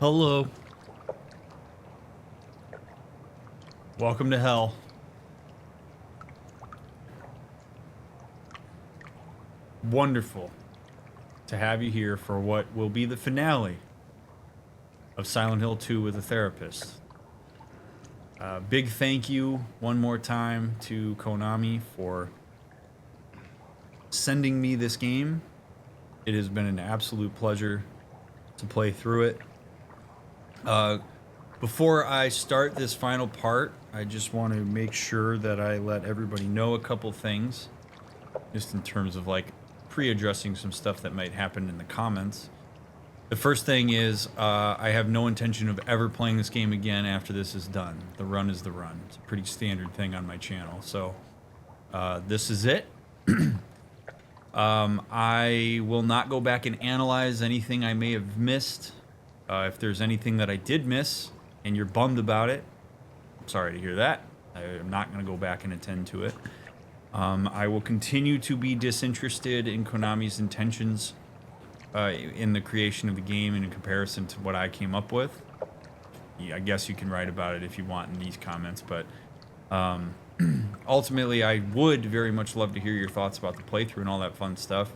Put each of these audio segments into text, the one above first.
Hello. Welcome to hell. Wonderful to have you here for what will be the finale of Silent Hill 2 with a therapist. Big thank you one more time to Konami for sending me this game. It has been an absolute pleasure to play through it. Before I start this final part, I just want to make sure that I let everybody know a couple things, just in terms of like pre-addressing some stuff that might happen in the comments. The first thing is I have no intention of ever playing this game again after this is done. The run is the run. It's a pretty standard thing on my channel. So this is it. I will not go back and analyze anything I may have missed. If there's anything that I did miss and you're bummed about it, I'm sorry to hear that. I'm not going to go back and attend to it. I will continue to be disinterested in Konami's intentions in the creation of the game and in comparison to what I came up with. Yeah, I guess you can write about it if you want in these comments, but ultimately I would very much love to hear your thoughts about the playthrough and all that fun stuff.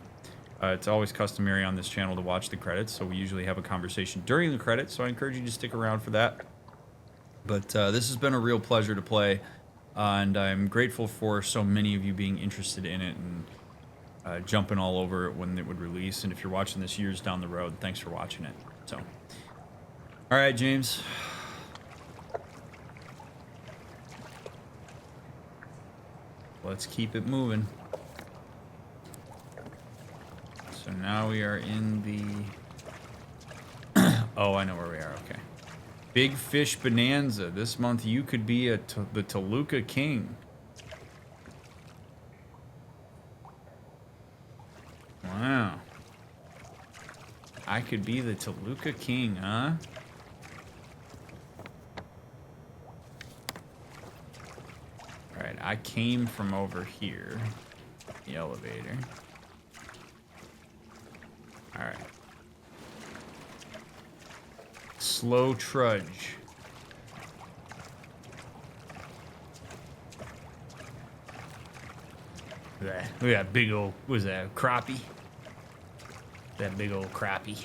It's always customary on this channel to watch the credits, so we usually have a conversation during the credits, so I encourage you to stick around for that. But this has been a real pleasure to play, and I'm grateful for so many of you being interested in it and jumping all over it when it would release. And if you're watching this years down the road, thanks for watching it. So, all right, James. Let's keep it moving. So now we are in the... Oh, I know where we are. Okay. Big Fish Bonanza. This month you could be the Toluca King. Wow. I could be the Toluca King, huh? Alright, I came from over here. The elevator. Alright. Slow trudge. Look at that big old, what is that, crappie? That big old crappie.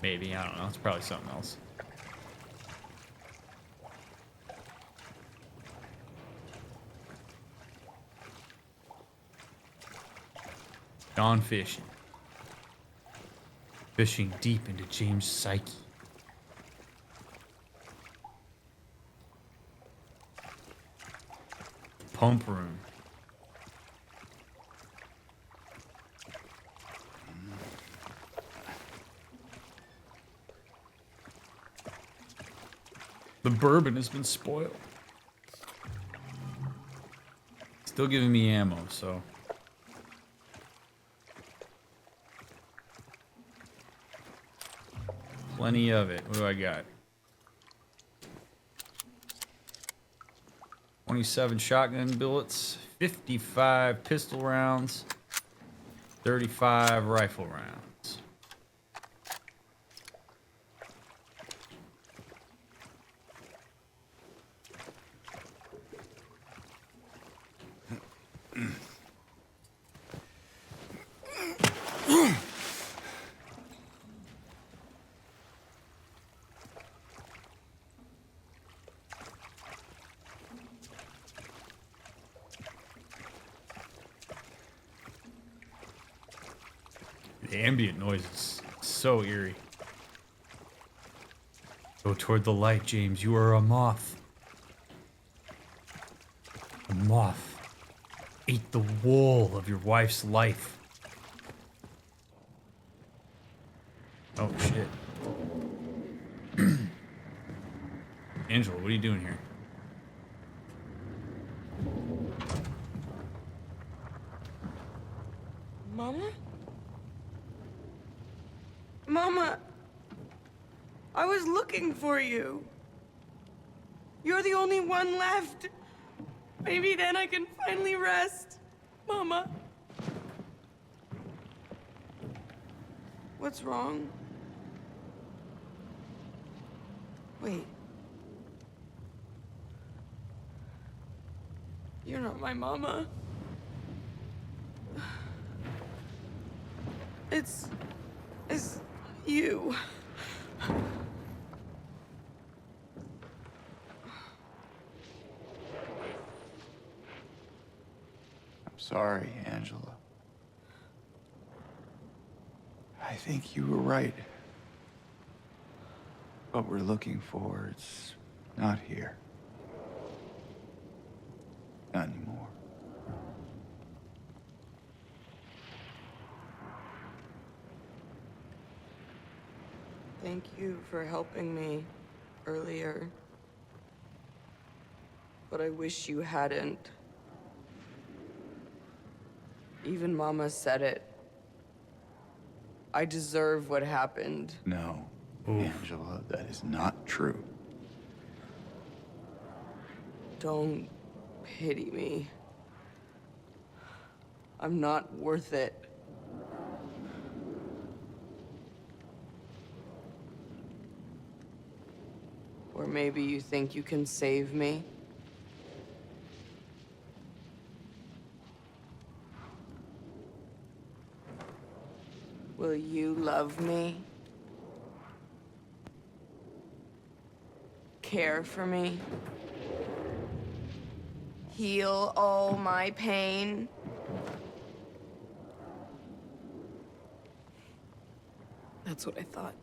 Maybe, I don't know, it's probably something else. Gone fishing. Fishing deep into James' psyche. Pump room. The bourbon has been spoiled. Still giving me ammo, so. Plenty of it. What do I got? 27 shotgun bullets, 55 pistol rounds, 35 rifle rounds. The ambient noise is so eerie. Go toward the light, James. You are a moth. A moth ate the wool of your wife's life. Oh, shit. Angela, what are you doing here? Mama? Mama, I was looking for you. You're the only one left. Maybe then I can finally rest. Mama. What's wrong? Wait. You're not my mama. It's you. I'm sorry, Angela. I think you were right. What we're looking for, it's not here. Not anymore. Thank you for helping me earlier. But I wish you hadn't. Even Mama said it. I deserve what happened. No, Angela, that is not true. Don't pity me. I'm not worth it. Or maybe you think you can save me? Will you love me? Care for me? Heal all my pain? That's what I thought.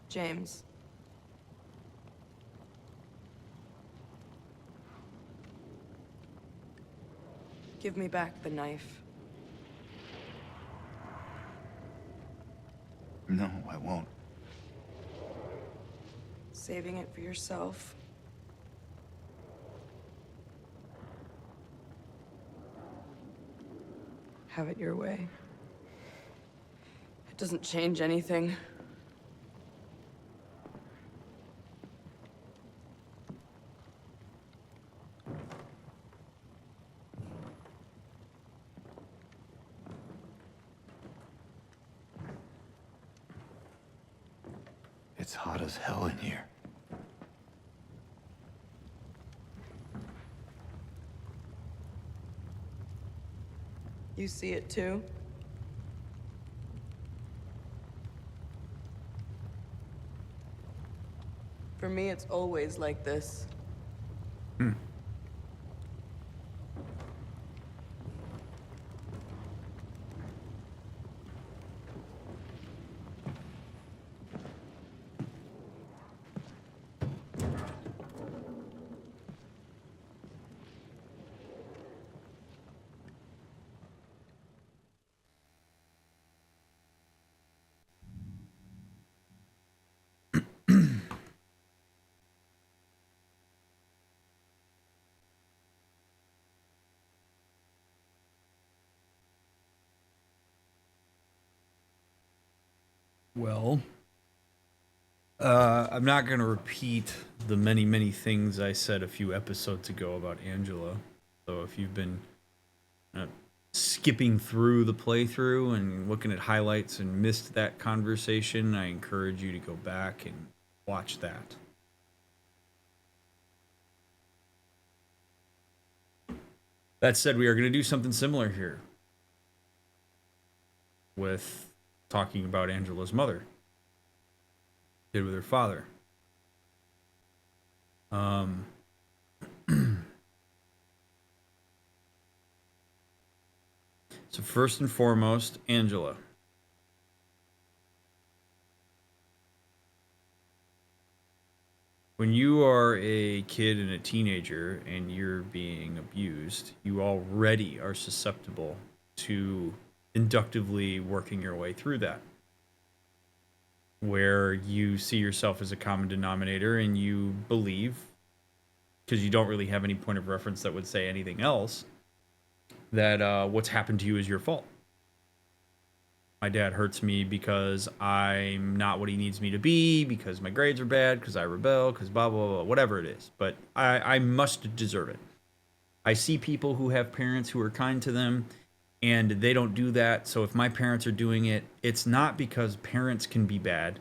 James. Give me back the knife. No, I won't. Saving it for yourself. Have it your way. It doesn't change anything. It's hot as hell in here. You see it too? For me, it's always like this. Well, I'm not going to repeat the many, many things I said a few episodes ago about Angela. So if you've been skipping through the playthrough and looking at highlights and missed that conversation, I encourage you to go back and watch that. That said, we are going to do something similar here with talking about Angela's mother. Did with her father. So first and foremost, Angela. When you are a kid and a teenager and you're being abused, you already are susceptible to inductively working your way through that. Where you see yourself as a common denominator and you believe, because you don't really have any point of reference that would say anything else, that what's happened to you is your fault. My dad hurts me because I'm not what he needs me to be, because my grades are bad, because I rebel, because blah, blah, blah, whatever it is. But I must deserve it. I see people who have parents who are kind to them, and they don't do that. So if my parents are doing it, it's not because parents can be bad.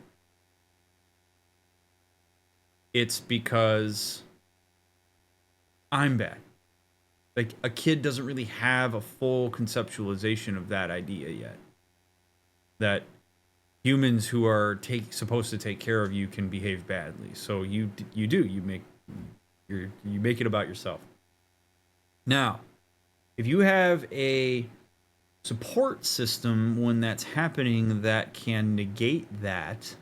It's because I'm bad. Like, a kid doesn't really have a full conceptualization of that idea yet. That humans who are supposed to take care of you can behave badly. So you make it about yourself. Now, if you have a support system when that's happening that can negate that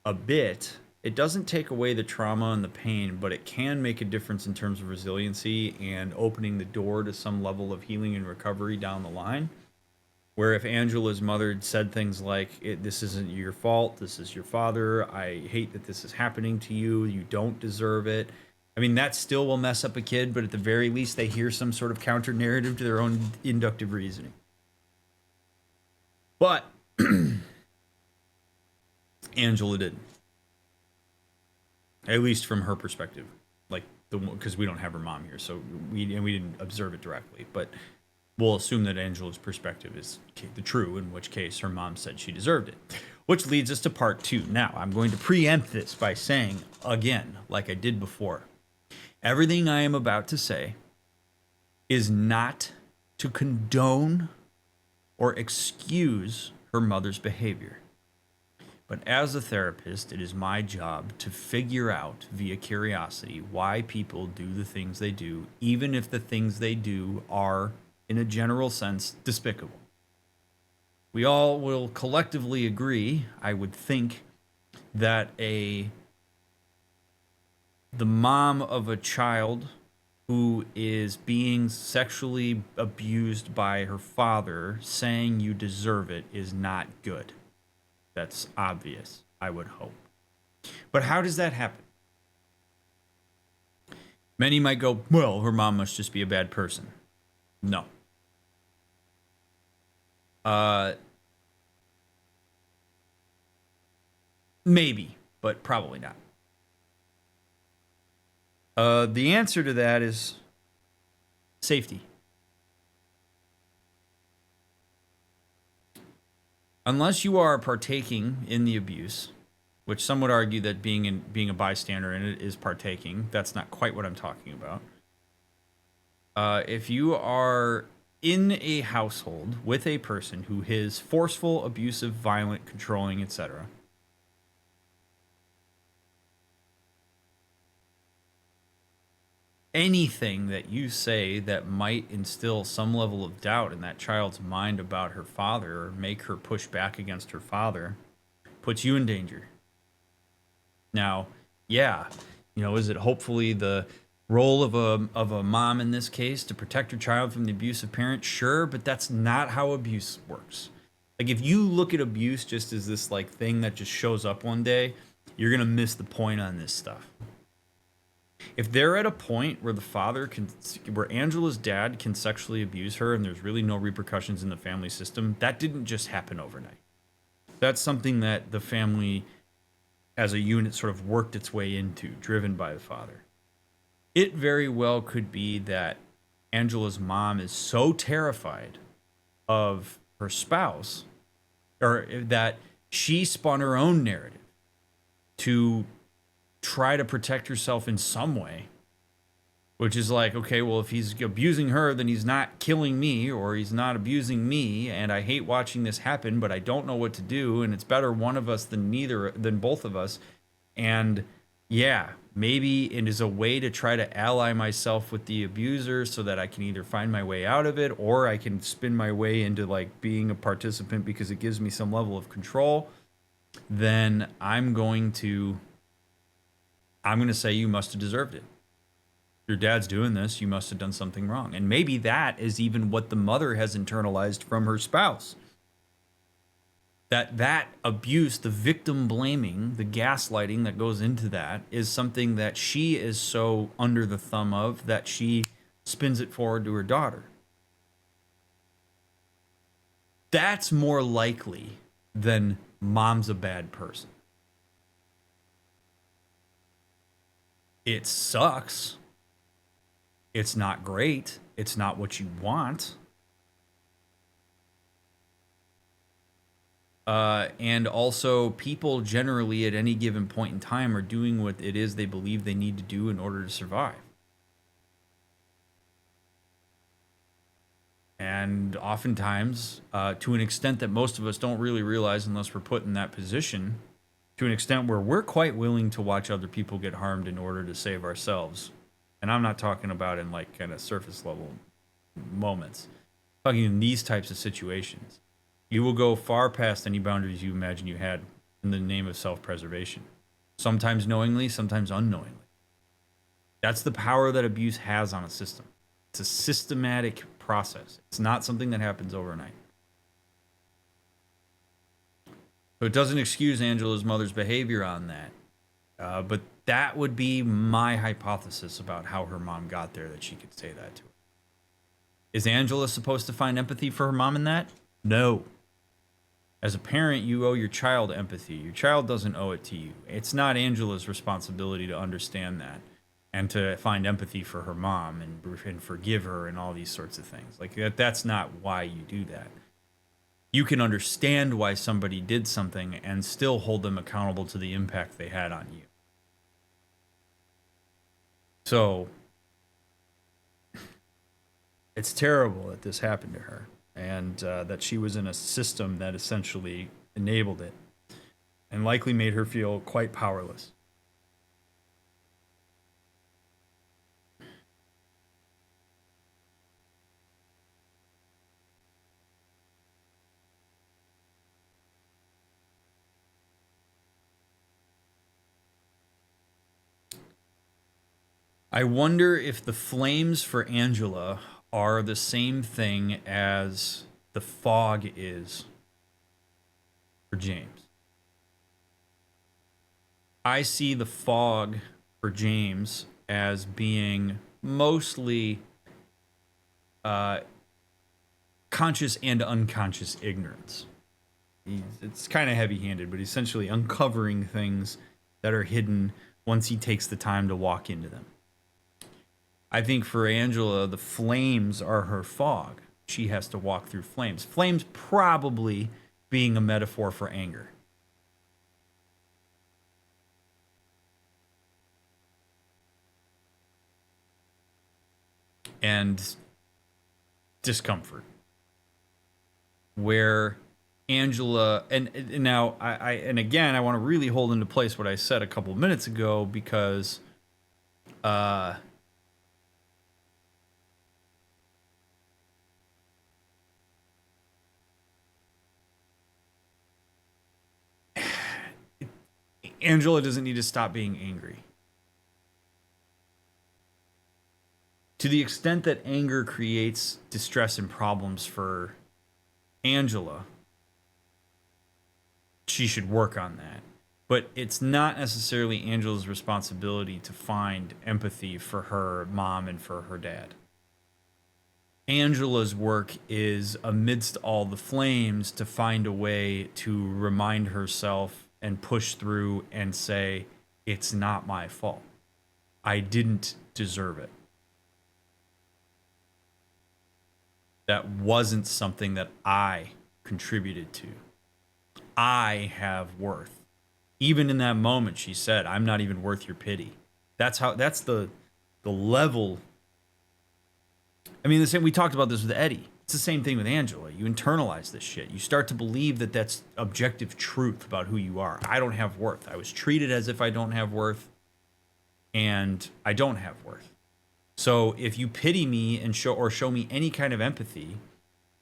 a bit, it doesn't take away the trauma and the pain, but it can make a difference in terms of resiliency and opening the door to some level of healing and recovery down the line. Where if Angela's mother said things like, this isn't your fault, this is your father, I hate that this is happening to you, you don't deserve it. I mean, that still will mess up a kid, but at the very least, they hear some sort of counter narrative to their own inductive reasoning. But Angela didn't. At least from her perspective. Like, because we don't have her mom here, so we didn't observe it directly. But we'll assume that Angela's perspective is the true, in which case her mom said she deserved it. Which leads us to part 2. Now, I'm going to preempt this by saying, again, like I did before, everything I am about to say is not to condone or excuse her mother's behavior. But as a therapist, it is my job to figure out via curiosity why people do the things they do, even if the things they do are, in a general sense, despicable. We all will collectively agree, I would think, that the mom of a child who is being sexually abused by her father saying you deserve it is not good. That's obvious, I would hope. But how does that happen? Many might go, well, her mom must just be a bad person. No. Maybe, but probably not. The answer to that is safety. Unless you are partaking in the abuse, which some would argue that being a bystander in it is partaking. That's not quite what I'm talking about. If you are in a household with a person who is forceful, abusive, violent, controlling, etc., anything that you say that might instill some level of doubt in that child's mind about her father or make her push back against her father puts you in danger. Now, yeah, is it hopefully the role of a mom in this case to protect her child from the abusive parent? Sure, but that's not how abuse works. Like, if you look at abuse just as this like thing that just shows up one day, you're gonna miss the point on this stuff. If they're at a point where where Angela's dad can sexually abuse her and there's really no repercussions in the family system, that didn't just happen overnight. That's something that the family as a unit sort of worked its way into, driven by the father. It very well could be that Angela's mom is so terrified of her spouse, or that she spun her own narrative to try to protect herself in some way, which is like, okay, well, if he's abusing her, then he's not killing me, or he's not abusing me, and I hate watching this happen, but I don't know what to do, and it's better one of us than both of us. And yeah, maybe it is a way to try to ally myself with the abuser so that I can either find my way out of it, or I can spin my way into like being a participant because it gives me some level of control. Then I'm going to say you must have deserved it. Your dad's doing this, you must have done something wrong. And maybe that is even what the mother has internalized from her spouse. That abuse, the victim blaming, the gaslighting that goes into that is something that she is so under the thumb of that she spins it forward to her daughter. That's more likely than mom's a bad person. It sucks. It's not great. It's not what you want. And also, people generally at any given point in time are doing what it is they believe they need to do in order to survive. And oftentimes, to an extent that most of us don't really realize unless we're put in that position, to an extent where we're quite willing to watch other people get harmed in order to save ourselves. And I'm not talking about in like kind of surface level moments. I'm talking in these types of situations. You will go far past any boundaries you imagine you had in the name of self-preservation. Sometimes knowingly, sometimes unknowingly. That's the power that abuse has on a system. It's a systematic process. It's not something that happens overnight. So it doesn't excuse Angela's mother's behavior on that. But that would be my hypothesis about how her mom got there, that she could say that to her. Is Angela supposed to find empathy for her mom in that? No. As a parent, you owe your child empathy. Your child doesn't owe it to you. It's not Angela's responsibility to understand that and to find empathy for her mom and forgive her and all these sorts of things. Like that's not why you do that. You can understand why somebody did something and still hold them accountable to the impact they had on you. So it's terrible that this happened to her. And that she was in a system that essentially enabled it and likely made her feel quite powerless. I wonder if the flames for Angela are the same thing as the fog is for James. I see the fog for James as being mostly conscious and unconscious ignorance. It's kind of heavy-handed, but essentially uncovering things that are hidden once he takes the time to walk into them. I think for Angela, the flames are her fog. She has to walk through flames. Flames probably being a metaphor for anger. And discomfort. Where Angela, and now and again, I want to really hold into place what I said a couple of minutes ago, because Angela doesn't need to stop being angry. To the extent that anger creates distress and problems for Angela, she should work on that. But it's not necessarily Angela's responsibility to find empathy for her mom and for her dad. Angela's work is, amidst all the flames, to find a way to remind herself and push through and say, it's not my fault. I didn't deserve it. That wasn't something that I contributed to. I have worth. Even in that moment, she said, I'm not even worth your pity. That's the level. I mean, we talked about this with Eddie. It's the same thing with Angela. You internalize this shit. You start to believe that that's objective truth about who you are. I don't have worth. I was treated as if I don't have worth, and I don't have worth. So if you pity me and show me any kind of empathy,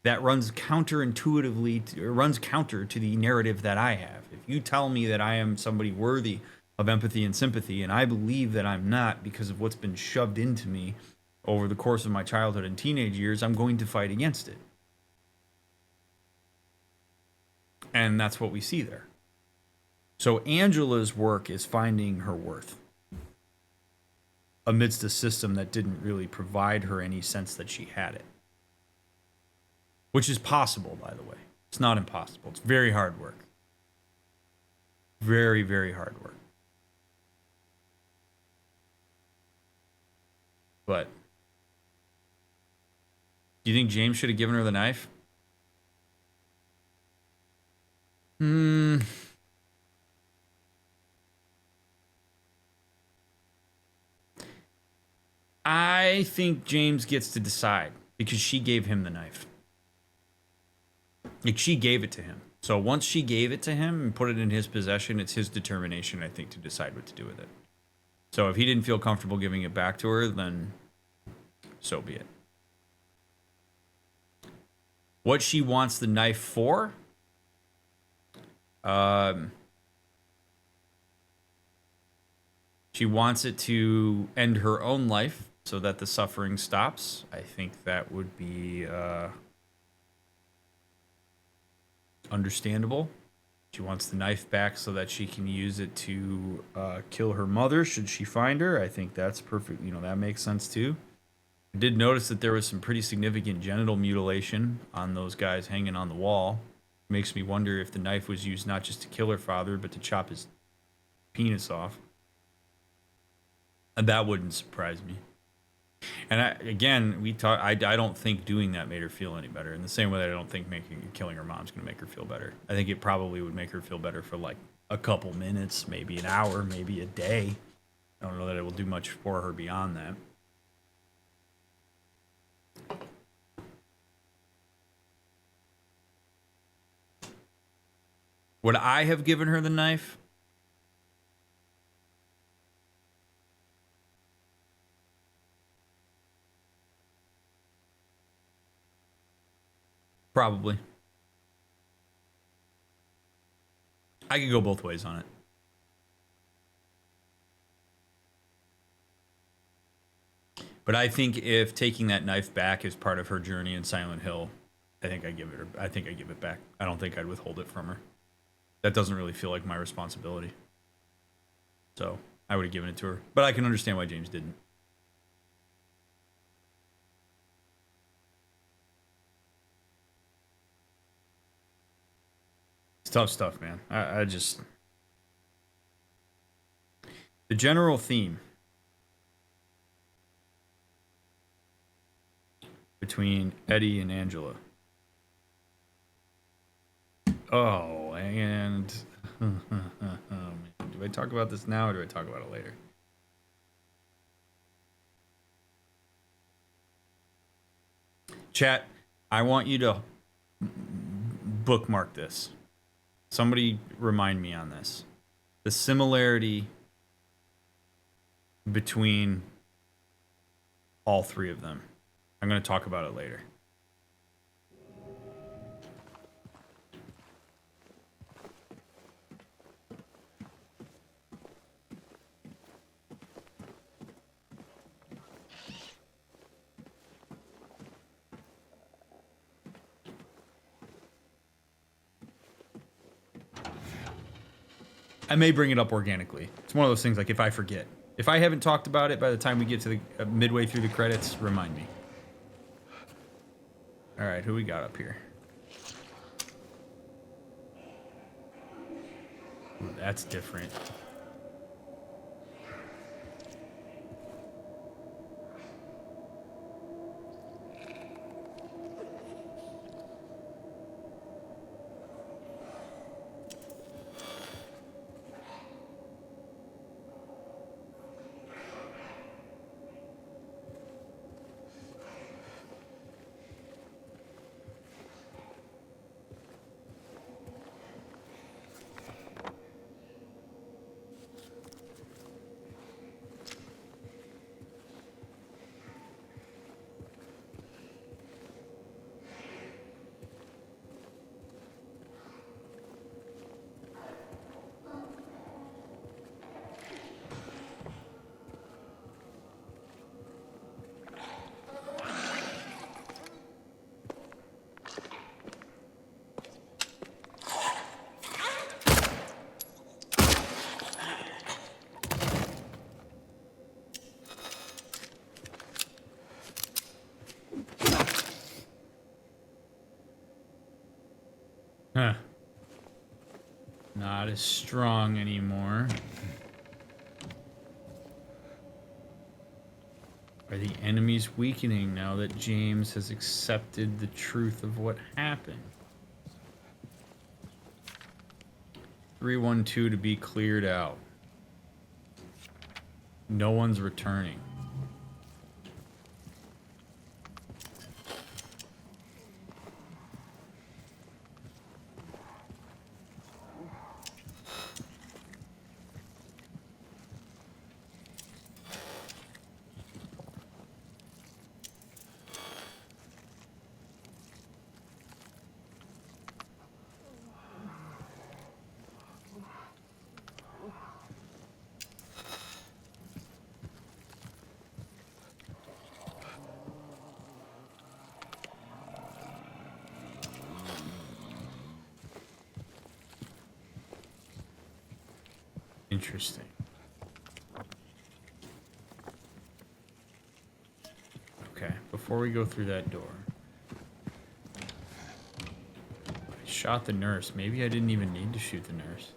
that runs counter to the narrative that I have. If you tell me that I am somebody worthy of empathy and sympathy, and I believe that I'm not because of what's been shoved into me over the course of my childhood and teenage years, I'm going to fight against it. And that's what we see there. So Angela's work is finding her worth amidst a system that didn't really provide her any sense that she had it. Which is possible, by the way. It's not impossible. It's very hard work. Very, very hard work. But do you think James should have given her the knife? Hmm. I think James gets to decide because she gave him the knife. Like, she gave it to him. So once she gave it to him and put it in his possession, it's his determination, I think, to decide what to do with it. So if he didn't feel comfortable giving it back to her, then so be it. What she wants the knife for? She wants it to end her own life so that the suffering stops. I think that would be understandable. She wants the knife back so that she can use it to kill her mother should she find her. I think that's perfect. You know, that makes sense too. I did notice that there was some pretty significant genital mutilation on those guys hanging on the wall. Makes me wonder if the knife was used not just to kill her father, but to chop his penis off. And that wouldn't surprise me. And I don't think doing that made her feel any better. In the same way that I don't think killing her mom's going to make her feel better. I think it probably would make her feel better for like a couple minutes, maybe an hour, maybe a day. I don't know that it will do much for her beyond that. Would I have given her the knife? Probably. I could go both ways on it. But I think if taking that knife back is part of her journey in Silent Hill, I think I give it back. I don't think I'd withhold it from her. That doesn't really feel like my responsibility. So I would have given it to her. But I can understand why James didn't. It's tough stuff, man. I just... The general theme between Eddie and Angela. Oh, and... oh, man. Do I talk about this now or do I talk about it later? Chat, I want you to bookmark this. Somebody remind me on this. The similarity between all three of them. I'm going to talk about it later. I may bring it up organically. It's one of those things like if I forget. If I haven't talked about it by the time we get to the midway through the credits, remind me. All right, who we got up here? Ooh, that's different. Huh. Not as strong anymore. Are the enemies weakening now that James has accepted the truth of what happened? 312 to be cleared out. No one's returning. Interesting. Okay, before we go through that door. I shot the nurse. Maybe I didn't even need to shoot the nurse.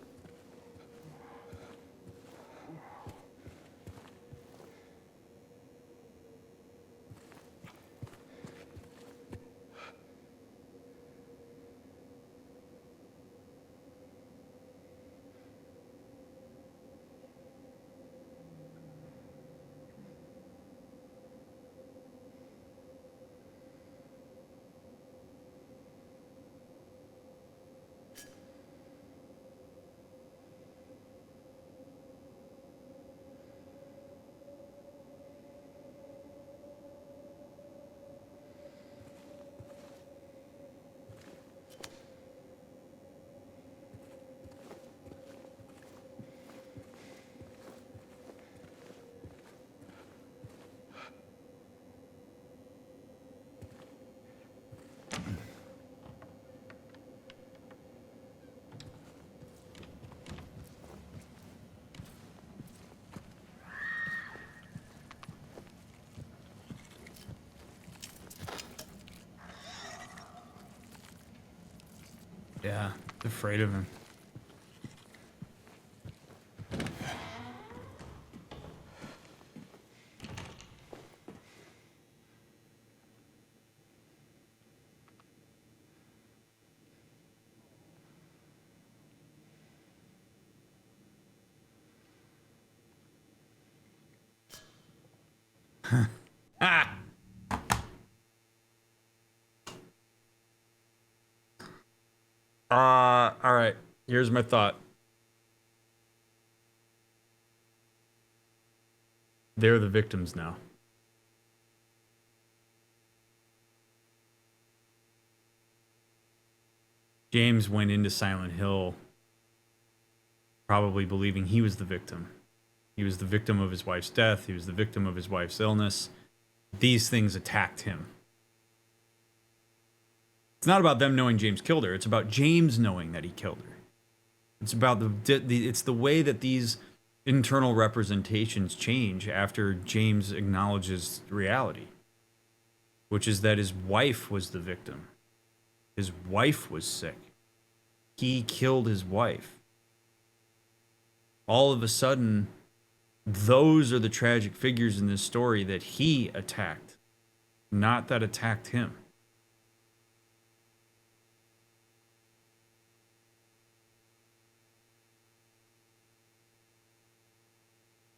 Yeah, afraid of him. Ah! All right. Here's my thought. They're the victims now. James went into Silent Hill probably believing he was the victim. He was the victim of his wife's death. He was the victim of his wife's illness. These things attacked him. It's not about them knowing James killed her. It's about James knowing that he killed her. It's about it's the way that these internal representations change after James acknowledges reality, which is that his wife was the victim. His wife was sick. He killed his wife. All of a sudden, those are the tragic figures in this story that he attacked, not that attacked him.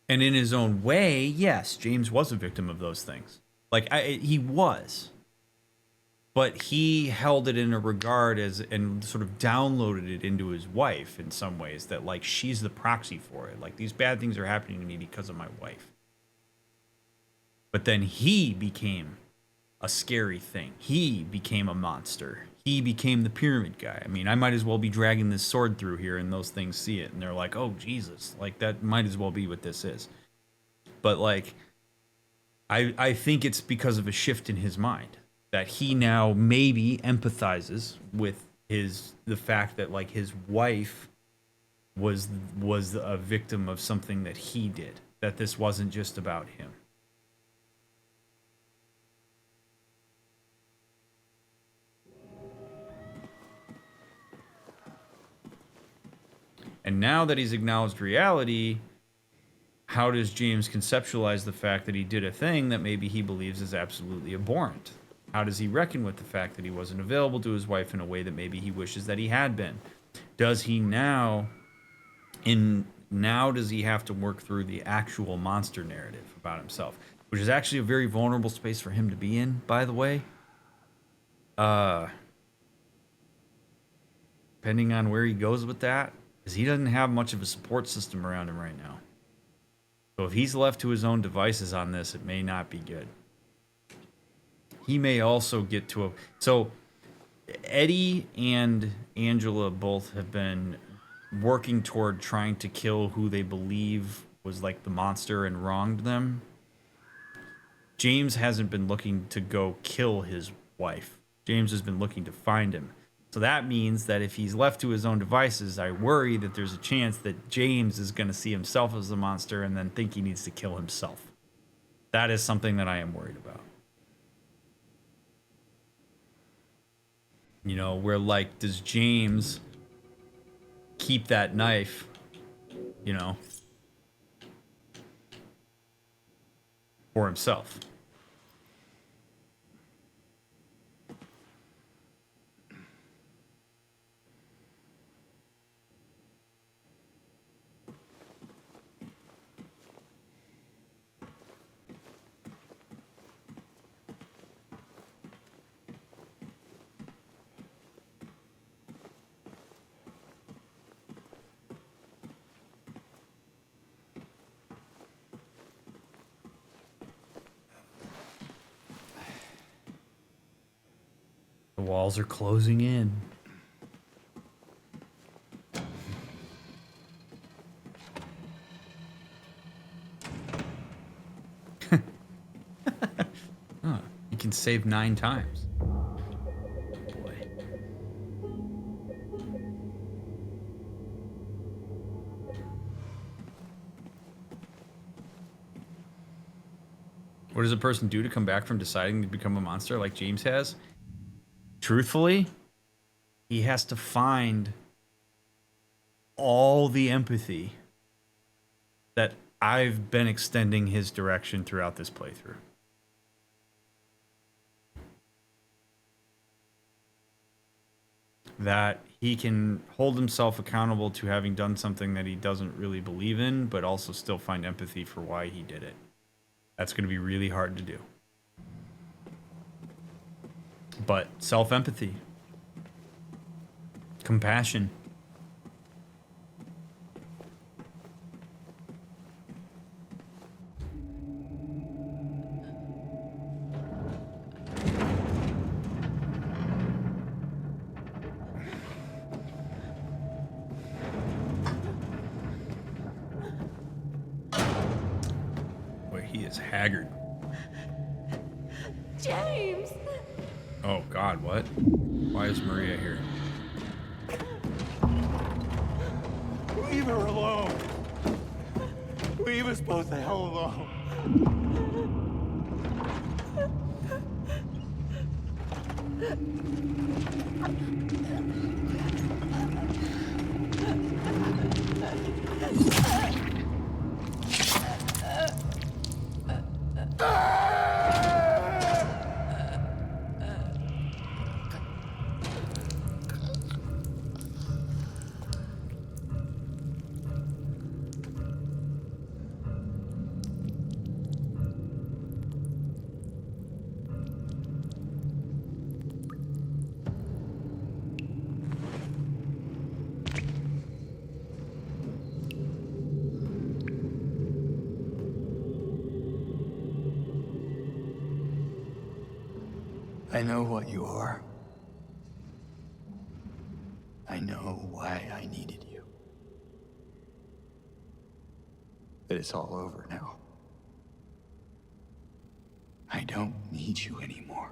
And in his own way, yes, James was a victim of those things. He was. But he held it in a regard and sort of downloaded it into his wife in some ways that like she's the proxy for it. Like these bad things are happening to me because of my wife. But then he became a scary thing. He became a monster. He became the pyramid guy. I mean, I might as well be dragging this sword through here and those things see it. And they're like, oh, Jesus. Like, that might as well be what this is. But, like, I think it's because of a shift in his mind. That he now maybe empathizes with the fact that, like, his wife was a victim of something that he did. That this wasn't just about him. And now that he's acknowledged reality, how does James conceptualize the fact that he did a thing that maybe he believes is absolutely abhorrent? How does he reckon with the fact that he wasn't available to his wife in a way that maybe he wishes that he had been? Does he now And now does he have to work through the actual monster narrative about himself, which is actually a very vulnerable space for him to be in, by the way. Depending on where he goes with that, because he doesn't have much of a support system around him right now. So if he's left to his own devices on this, it may not be good. He may also get to a... So Eddie and Angela both have been working toward trying to kill who they believe was like the monster and wronged them. James hasn't been looking to go kill his wife. James has been looking to find him. So that means that if he's left to his own devices, I worry that there's a chance that James is going to see himself as the monster and then think he needs to kill himself. That is something that I am worried about. You know, where like, does James keep that knife, you know, for himself? The walls are closing in. Huh. You can save 9 times. Boy. What does a person do to come back from deciding to become a monster like James has? Truthfully, he has to find all the empathy that I've been extending his direction throughout this playthrough. That he can hold himself accountable to having done something that he doesn't really believe in, but also still find empathy for why he did it. That's going to be really hard to do. But self-empathy, compassion. Boy, he is haggard. James! Oh God, what? Why is Maria here? Leave her alone. Leave us both the hell alone. I know what you are. I know why I needed you. But it's all over now. I don't need you anymore.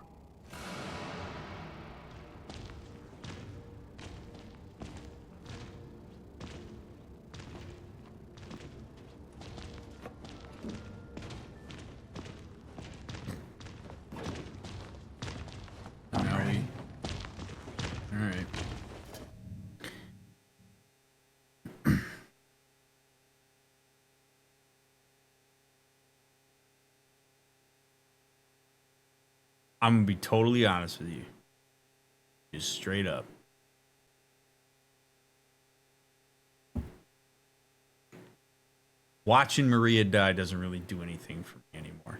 I'm ready. All right. I'm gonna be totally honest with you. Just straight up. watching Maria die doesn't really do anything for me anymore.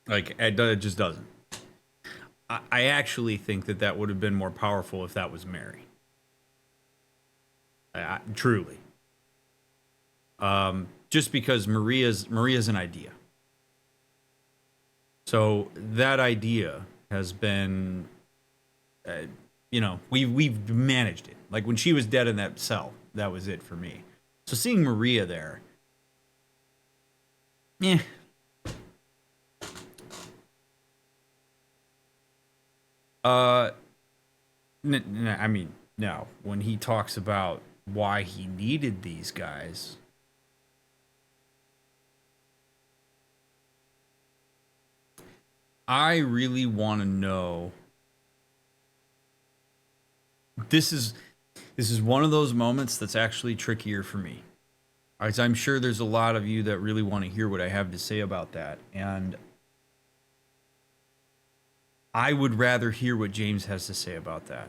Like, it just doesn't. I actually think that would have been more powerful if that was Mary. Truly. Just because Maria's an idea. So that idea has been, we've managed it. Like when she was dead in that cell, that was it for me. So seeing Maria there, I mean, no. When he talks about why he needed these guys, I really want to know. This is one of those moments that's actually trickier for me. As I'm sure there's a lot of you that really want to hear what I have to say about that, and I would rather hear what James has to say about that.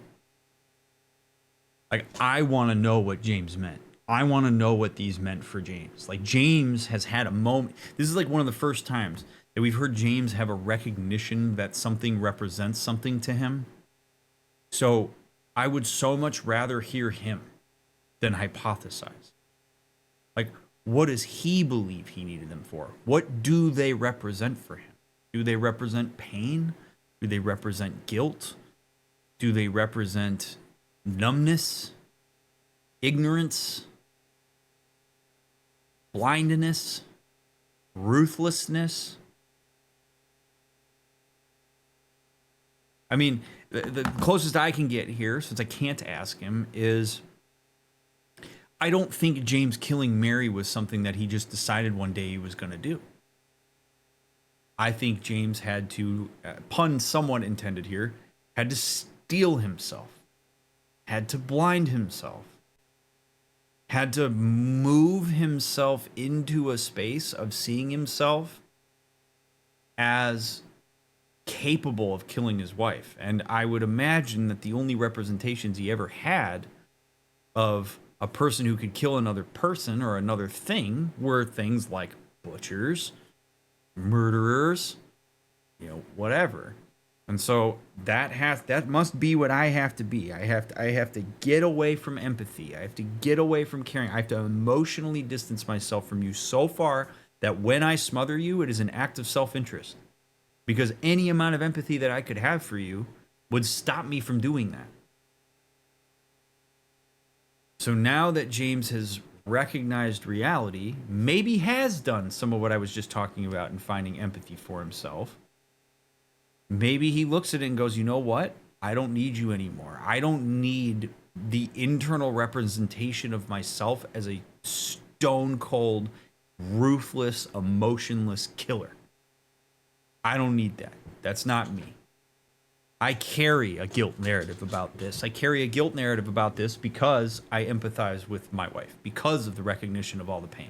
Like, I want to know what James meant. I want to know what these meant for James. Like, James has had a moment. This is like one of the first times that we've heard James have a recognition that something represents something to him. So I would so much rather hear him than hypothesize. Like, what does he believe he needed them for? What do they represent for him? Do they represent pain? Do they represent guilt? Do they represent numbness, ignorance, blindness, ruthlessness? I mean, the closest I can get here, since I can't ask him, is I don't think James killing Mary was something that he just decided one day he was going to do. I think James had to, pun somewhat intended here, had to steel himself, had to blind himself, had to move himself into a space of seeing himself as capable of killing his wife. And I would imagine that the only representations he ever had of a person who could kill another person or another thing were things like butchers, murderers, whatever. And so that must be what I have to be. I have to get away from empathy. I have to get away from caring. I have to emotionally distance myself from you so far that when I smother you, it is an act of self-interest. Because any amount of empathy that I could have for you would stop me from doing that. So now that James has recognized reality, maybe has done some of what I was just talking about in finding empathy for himself, maybe he looks at it and goes, you know what? I don't need you anymore. I don't need the internal representation of myself as a stone cold, ruthless, emotionless killer. I don't need that. That's not me. I carry a guilt narrative about this. I carry a guilt narrative about this because I empathize with my wife, because of the recognition of all the pain.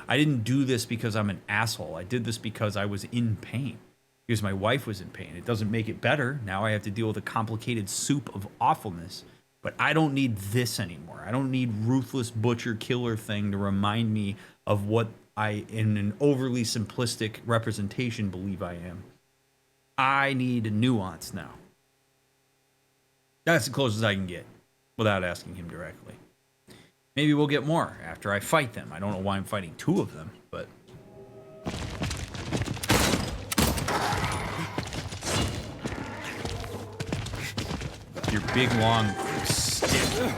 I didn't do this because I'm an asshole. I did this because I was in pain, because my wife was in pain. It doesn't make it better. Now I have to deal with a complicated soup of awfulness, but I don't need this anymore. I don't need ruthless butcher killer thing to remind me of what I, in an overly simplistic representation, believe I am. I need a nuance now. That's the closest I can get without asking him directly. Maybe we'll get more after I fight them. I don't know why I'm fighting two of them, but... Your big, long stick.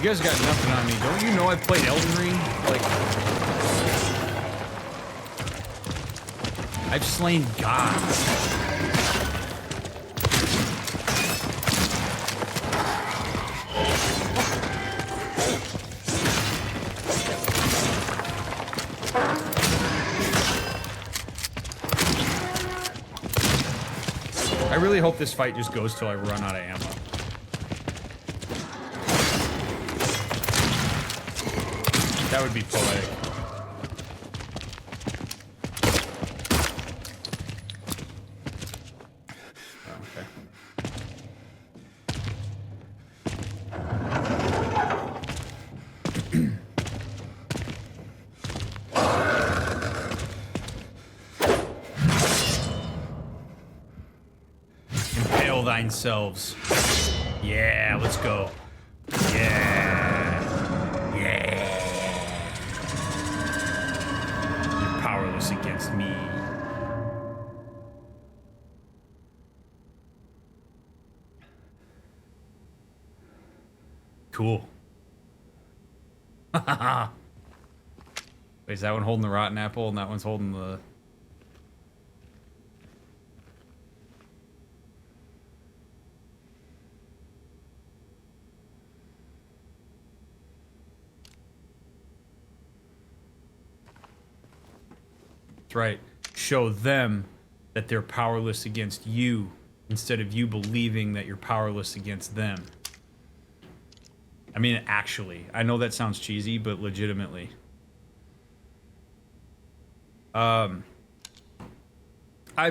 guys got nothing on me. Don't you know I played Elden Ring? Like, I've slain gods. I really hope this fight just goes till I run out of ammo. That would be poetic. Impale thyselves. Yeah, let's go. Yeah. Yeah. You're powerless against me. Cool. Wait, is that one holding the rotten apple and that one's holding the... That's right. Show them that they're powerless against you instead of you believing that you're powerless against them. I mean, actually, I know that sounds cheesy, but legitimately. I've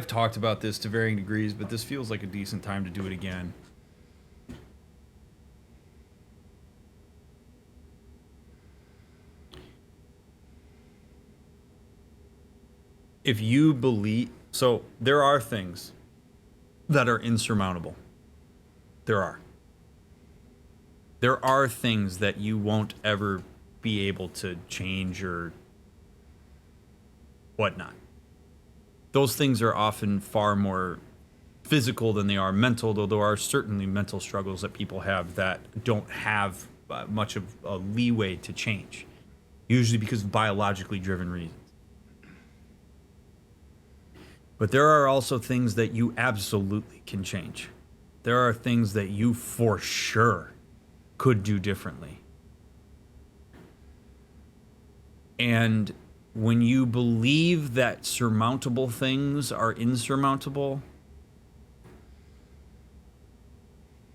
talked about this to varying degrees, but this feels like a decent time to do it again. If you believe... So, there are things that are insurmountable. There are. There are things that you won't ever be able to change or whatnot. Those things are often far more physical than they are mental, though there are certainly mental struggles that people have that don't have much of a leeway to change, usually because of biologically driven reasons. But there are also things that you absolutely can change. There are things that you for sure could do differently. And when you believe that surmountable things are insurmountable,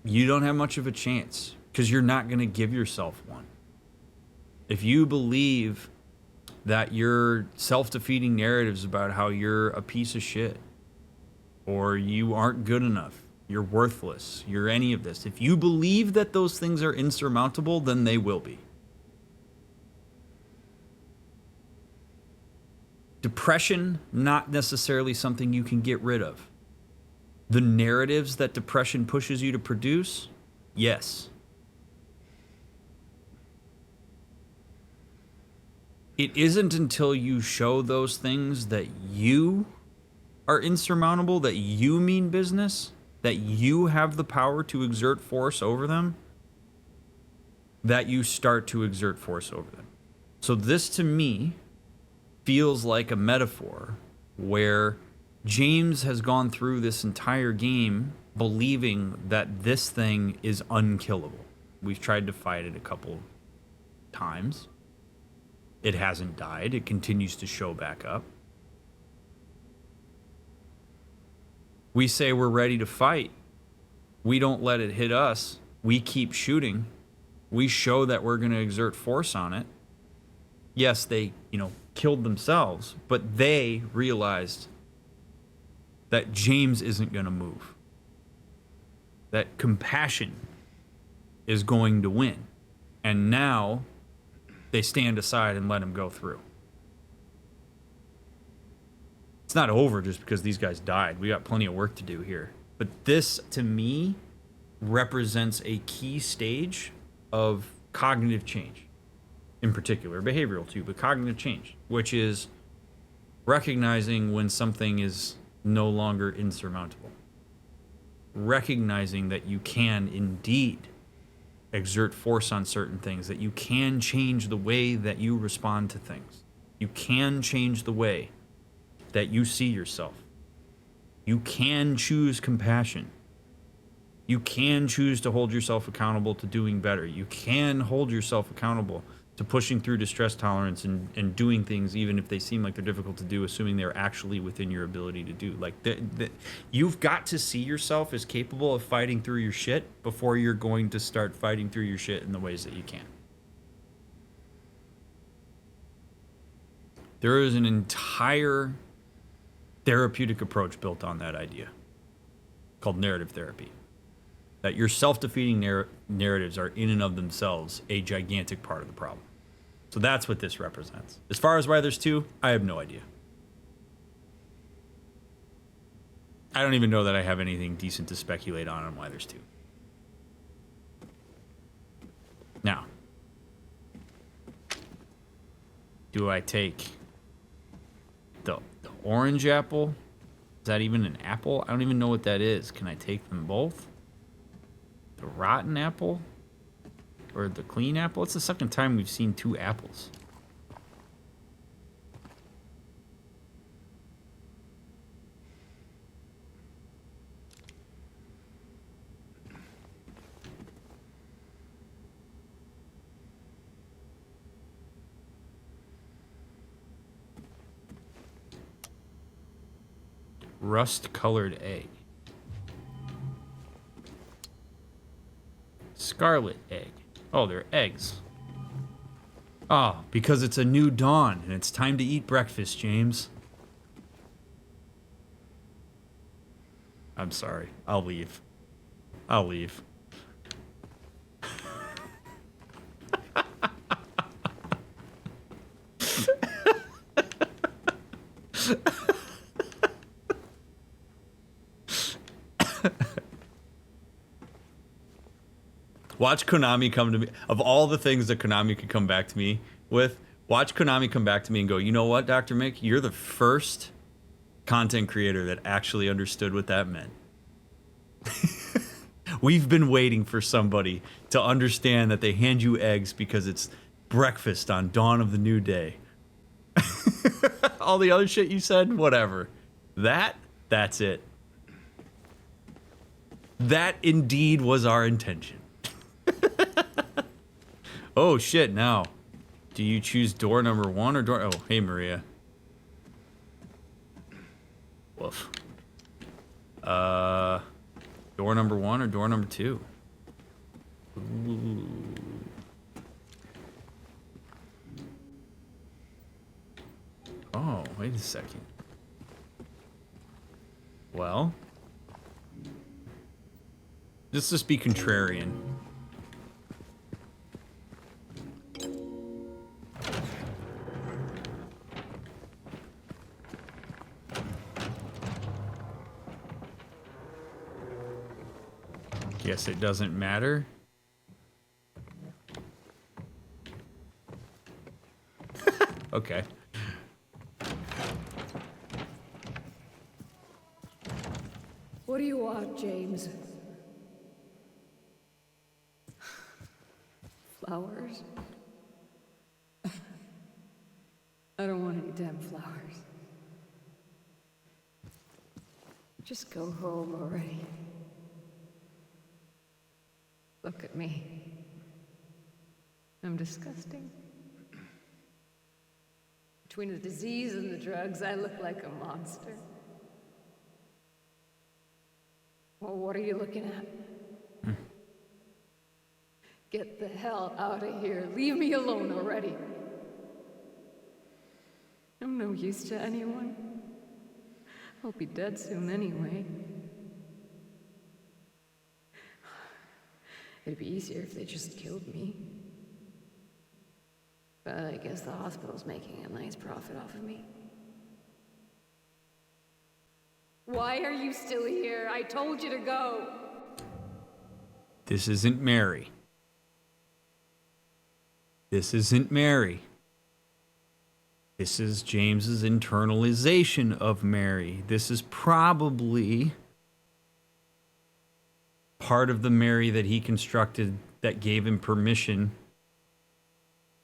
you don't have much of a chance because you're not going to give yourself one. If you believe that your self-defeating narratives about how you're a piece of shit or you aren't good enough, you're worthless, you're any of this. If you believe that those things are insurmountable, then they will be. Depression, not necessarily something you can get rid of. The narratives that depression pushes you to produce, yes. It isn't until you show those things that you are insurmountable, that you mean business, that you have the power to exert force over them, that you start to exert force over them. So this, to me, feels like a metaphor where James has gone through this entire game believing that this thing is unkillable. We've tried to fight it a couple times. It hasn't died. It continues to show back up. We say we're ready to fight. We don't let it hit us. We keep shooting. We show that we're going to exert force on it. Yes, they, killed themselves, but they realized that James isn't going to move. That compassion is going to win. And now they stand aside and let him go through. It's not over just because these guys died. We got plenty of work to do here. But this, to me, represents a key stage of cognitive change. In particular, behavioral too, but cognitive change, which is recognizing when something is no longer insurmountable. Recognizing that you can indeed exert force on certain things, that you can change the way that you respond to things. You can change the way that you see yourself. You can choose compassion. You can choose to hold yourself accountable to doing better. You can hold yourself accountable to pushing through distress tolerance and doing things even if they seem like they're difficult to do, assuming they're actually within your ability to do. Like, you've got to see yourself as capable of fighting through your shit before you're going to start fighting through your shit in the ways that you can. There is an entire therapeutic approach built on that idea called narrative therapy. That your self-defeating narratives are in and of themselves a gigantic part of the problem. So that's what this represents. As far as why there's two, I have no idea. I don't even know that I have anything decent to speculate on why there's two. Now, do I take the orange apple? Is that even an apple? I don't even know what that is. Can I take them both? The rotten apple or the clean apple? It's the second time we've seen two apples. Rust-colored egg. Scarlet egg. Oh, they're eggs. Oh, because it's a new dawn and it's time to eat breakfast, James. I'm sorry. I'll leave. I'll leave. Watch Konami come to me. Of all the things that Konami could come back to me with, watch Konami come back to me and go, you know what, Dr. Mick? You're the first content creator that actually understood what that meant. We've been waiting for somebody to understand that they hand you eggs because it's breakfast on dawn of the new day. All the other shit you said, whatever. That's it. That indeed was our intention. Oh shit, now. Do you choose door number 1 or door... Oh, hey Maria. Woof. Door number 1 or door number 2? Ooh. Oh, wait a second. Well... let's just be contrarian. Guess it doesn't matter. Okay. What do you want, James? Flowers? I don't want any damn flowers. Just go home already. Look at me. I'm disgusting. Between the disease and the drugs, I look like a monster. Well, what are you looking at? Get the hell out of here. Leave me alone already. I'm no use to anyone. I'll be dead soon anyway. It'd be easier if they just killed me. But I guess the hospital's making a nice profit off of me. Why are you still here? I told you to go. This isn't Mary. This isn't Mary. This is James's internalization of Mary. This is probably part of the Mary that he constructed that gave him permission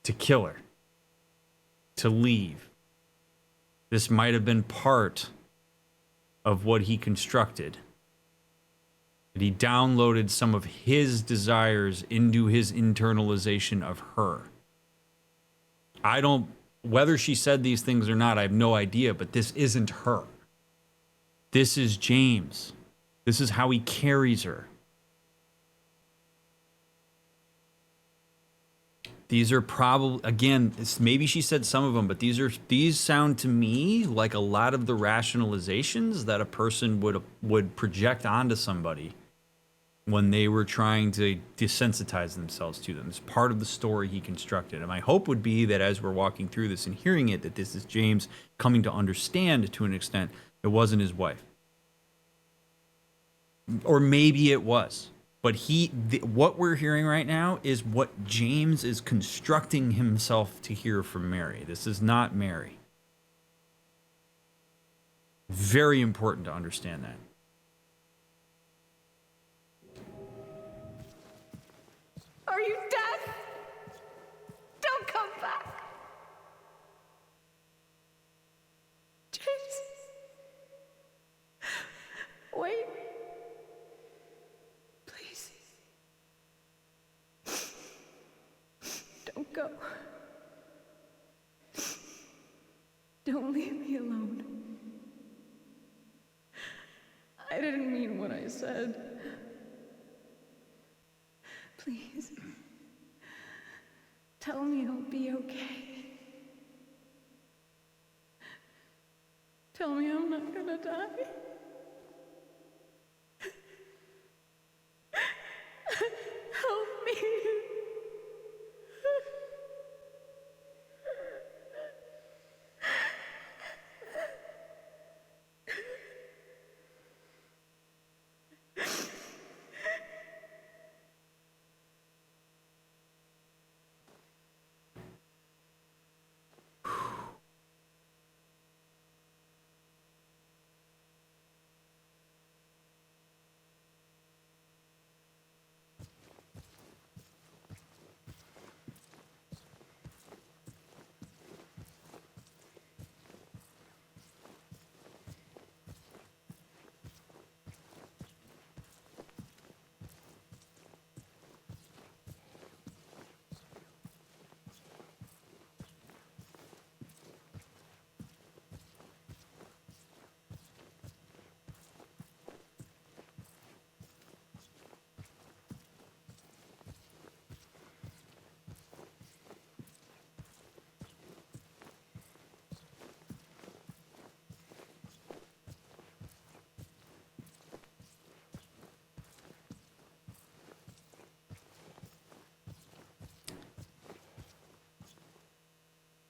to kill her, to leave. This might have been part of what he constructed. That he downloaded some of his desires into his internalization of her. Whether she said these things or not, I have no idea, but this isn't her. This is James. This is how he carries her. These are probably, again, maybe she said some of them, but these sound to me like a lot of the rationalizations that a person would project onto somebody when they were trying to desensitize themselves to them. It's part of the story he constructed. And my hope would be that as we're walking through this and hearing it, that this is James coming to understand to an extent it wasn't his wife. Or maybe it was. But what we're hearing right now is what James is constructing himself to hear from Mary. This is not Mary. Very important to understand that. Are you deaf? Don't come back. James. Wait. Please. Don't go. Don't leave me alone. I didn't mean what I said. Please. Tell me I'll be okay. Tell me I'm not gonna die. Help me.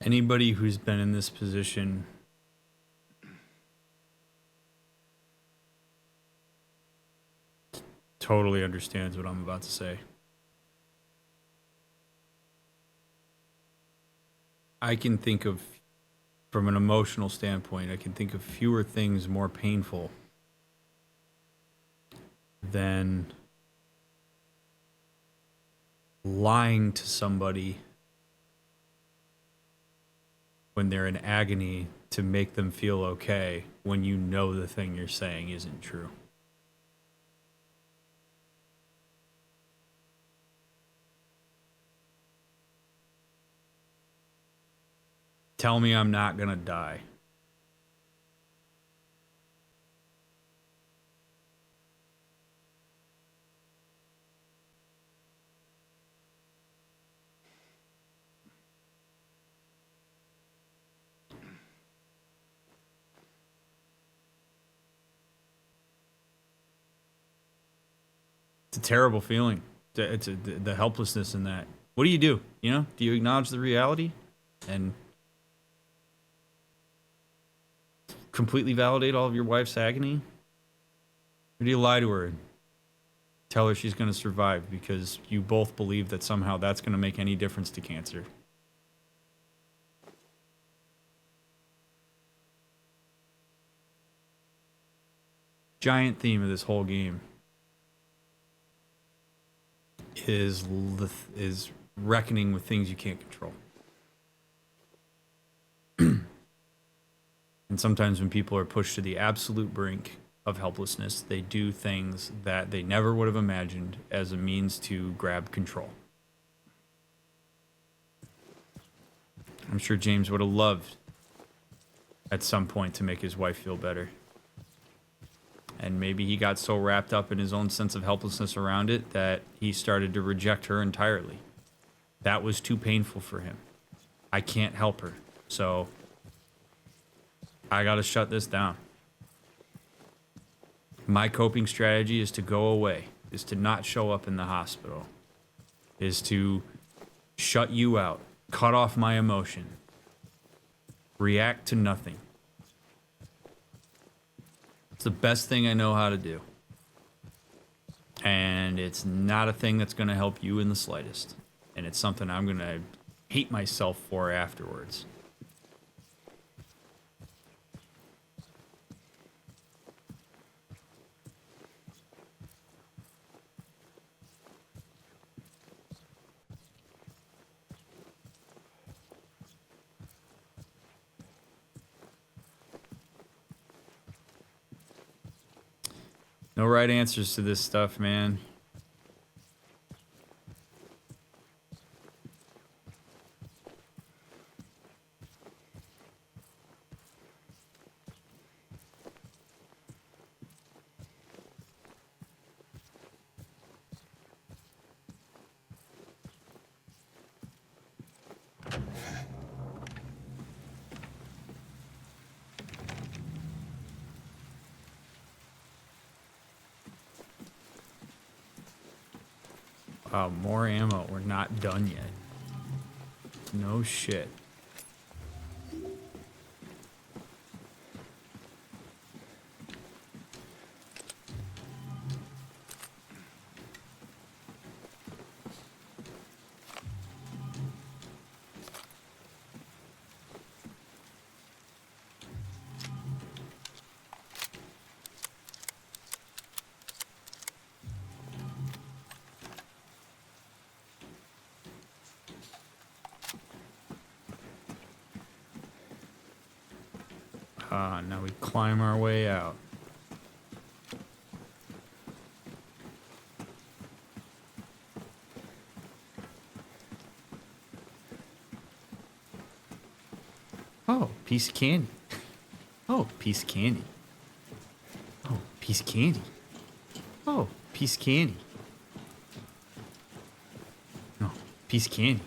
Anybody who's been in this position totally understands what I'm about to say. I can think of, from an emotional standpoint, I can think of fewer things more painful than lying to somebody when they're in agony to make them feel okay when you know the thing you're saying isn't true. Tell me I'm not gonna die. It's a terrible feeling. It's the helplessness in that. What do? You know, do you acknowledge the reality and completely validate all of your wife's agony? Or do you lie to her and tell her she's going to survive because you both believe that somehow that's going to make any difference to cancer? Giant theme of this whole game is reckoning with things you can't control. And sometimes when people are pushed to the absolute brink of helplessness, they do things that they never would have imagined as a means to grab control. I'm sure James would have loved at some point to make his wife feel better. And maybe he got so wrapped up in his own sense of helplessness around it that he started to reject her entirely. That was too painful for him. I can't help her, so I gotta shut this down. My coping strategy is to go away, is to not show up in the hospital, is to shut you out, cut off my emotion, react to nothing. It's the best thing I know how to do. And it's not a thing that's gonna help you in the slightest. And it's something I'm gonna hate myself for afterwards. No right answers to this stuff, man. Wow, more ammo. We're not done yet. No shit. Now we climb our way out. Oh, piece of candy. Oh, piece of candy. Oh, piece of candy. Oh, piece of candy. No, piece of candy.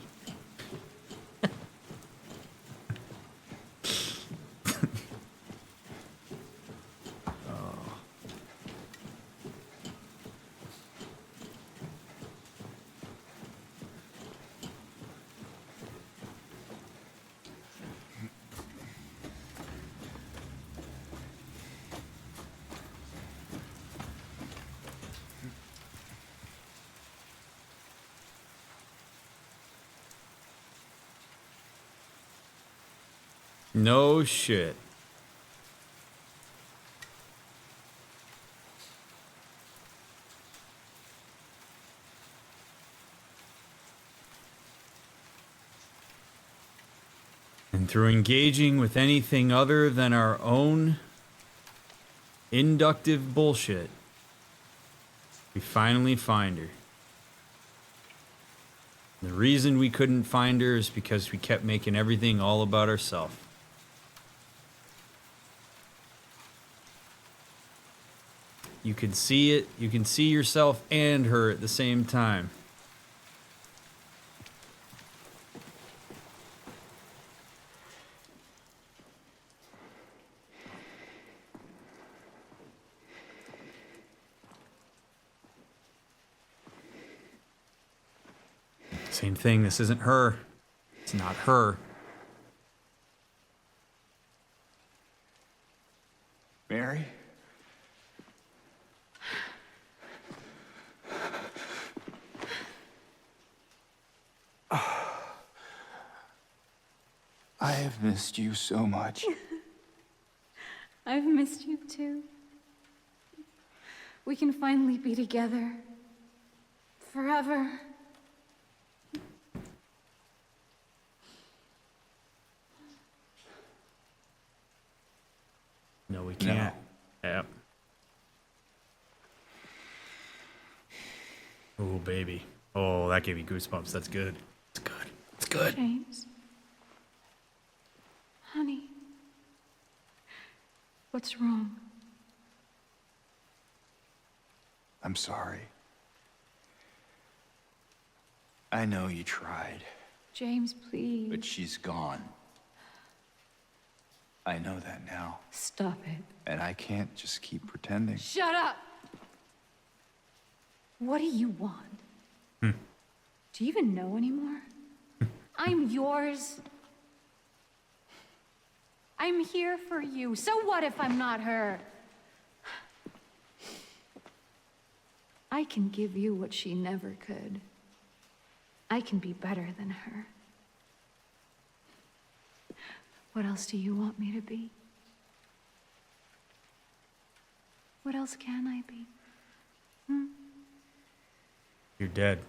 No shit. And through engaging with anything other than our own inductive bullshit, we finally find her. The reason we couldn't find her is because we kept making everything all about ourselves. You can see it, you can see yourself and her at the same time. Same thing, this isn't her. It's not her. Mary? I have missed you so much. I've missed you too. We can finally be together. Forever. No, we can't. Yep. Oh, baby. Oh, that gave me goosebumps. That's good. It's good. It's good. James. Honey. What's wrong? I'm sorry. I know you tried, James, please. but she's gone. I know that now, Stop it. and I can't just keep pretending. Shut up! What do you want? Do you even know anymore? I'm yours. I'm here for you. So what if I'm not her? I can give you what she never could. I can be better than her. What else do you want me to be? What else can I be? You're dead.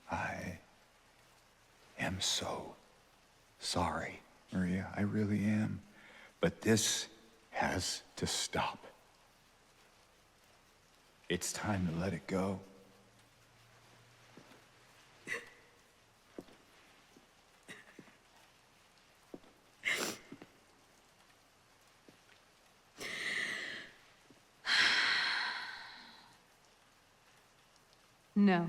I am so sorry, Maria. I really am. But this has to stop. It's time to let it go. No.